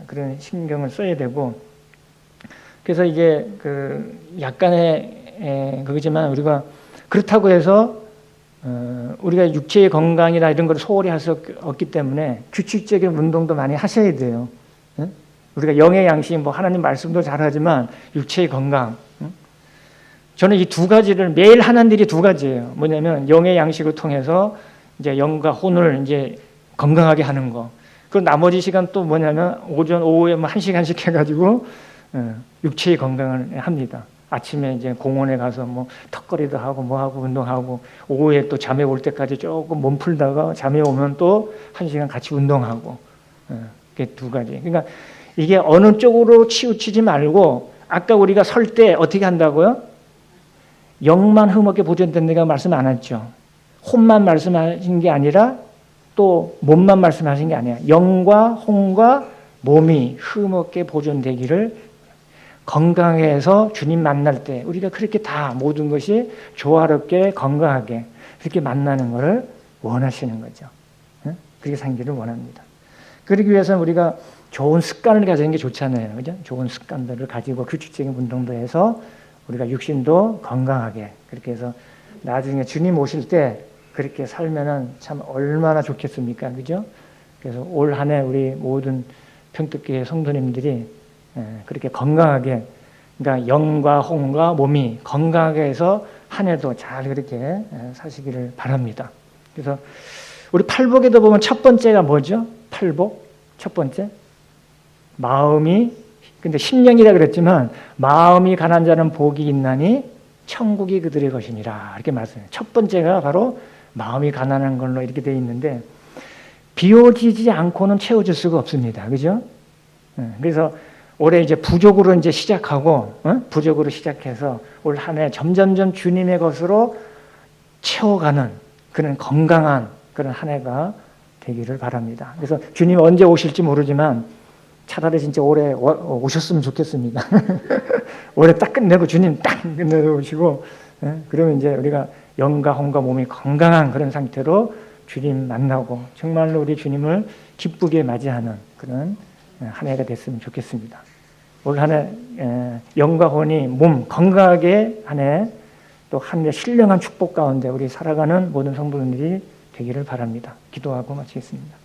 그런 신경을 써야 되고, 그래서 이제 그 약간의 그거지만 우리가 그렇다고 해서 우리가 육체의 건강이나 이런 걸 소홀히 할 수 없기 때문에 규칙적인 운동도 많이 하셔야 돼요. 우리가 영의 양식, 뭐 하나님 말씀도 잘하지만 육체의 건강. 저는 이 2가지를 매일 하는 일이 2가지예요. 뭐냐면 영의 양식을 통해서 이제 영과 혼을 이제 건강하게 하는 거. 그리고 나머지 시간 또 뭐냐면 오전, 오후에 뭐 1시간씩 해가지고 육체의 건강을 합니다. 아침에 이제 공원에 가서 뭐 턱걸이도 하고 뭐 하고 운동하고, 오후에 또 잠에 올 때까지 조금 몸 풀다가 잠에 오면 또 1시간 같이 운동하고. 그게 2가지. 그러니까 이게 어느 쪽으로 치우치지 말고, 아까 우리가 설 때 어떻게 한다고요? 영만 흠없게 보존된다가 말씀 안 했죠. 혼만 말씀하신 게 아니라 또 몸만 말씀하신 게 아니야. 영과 혼과 몸이 흠없게 보존되기를, 건강해서 주님 만날 때 우리가 그렇게 다 모든 것이 조화롭게 건강하게 그렇게 만나는 것을 원하시는 거죠. 그렇게 살기를 원합니다. 그러기 위해서는 우리가 좋은 습관을 가지는 게 좋잖아요. 그죠? 좋은 습관들을 가지고 규칙적인 운동도 해서 우리가 육신도 건강하게, 그렇게 해서 나중에 주님 오실 때 그렇게 살면은 참 얼마나 좋겠습니까? 그죠? 그래서 올 한 해 우리 모든 평택교회 성도님들이 그렇게 건강하게, 그러니까 영과 혼과 몸이 건강하게 해서 한 해도 잘 그렇게 사시기를 바랍니다. 그래서 우리 팔복에도 보면 첫 번째가 뭐죠? 팔복 첫 번째 마음이, 근데 심령이라 그랬지만 마음이 가난 자는 복이 있나니 천국이 그들의 것이니라, 이렇게 말씀해요. 첫 번째가 바로 마음이 가난한 걸로 이렇게 되어 있는데, 비워지지 않고는 채워질 수가 없습니다. 그죠? 그래서 올해 이제 부족으로 이제 시작하고, 부족으로 시작해서 올 한 해 점점점 주님의 것으로 채워가는 그런 건강한 그런 한 해가 되기를 바랍니다. 그래서 주님 언제 오실지 모르지만 차라리 진짜 올해 오셨으면 좋겠습니다. 올해 딱 끝내고 주님 딱 끝내고 오시고, 그러면 이제 우리가 영과 혼과 몸이 건강한 그런 상태로 주님 만나고 정말로 우리 주님을 기쁘게 맞이하는 그런 한 해가 됐으면 좋겠습니다. 올 한 해 영과 혼이 몸 건강하게 한 해, 또 한 해 신령한 축복 가운데 우리 살아가는 모든 성도님들이 되기를 바랍니다. 기도하고 마치겠습니다.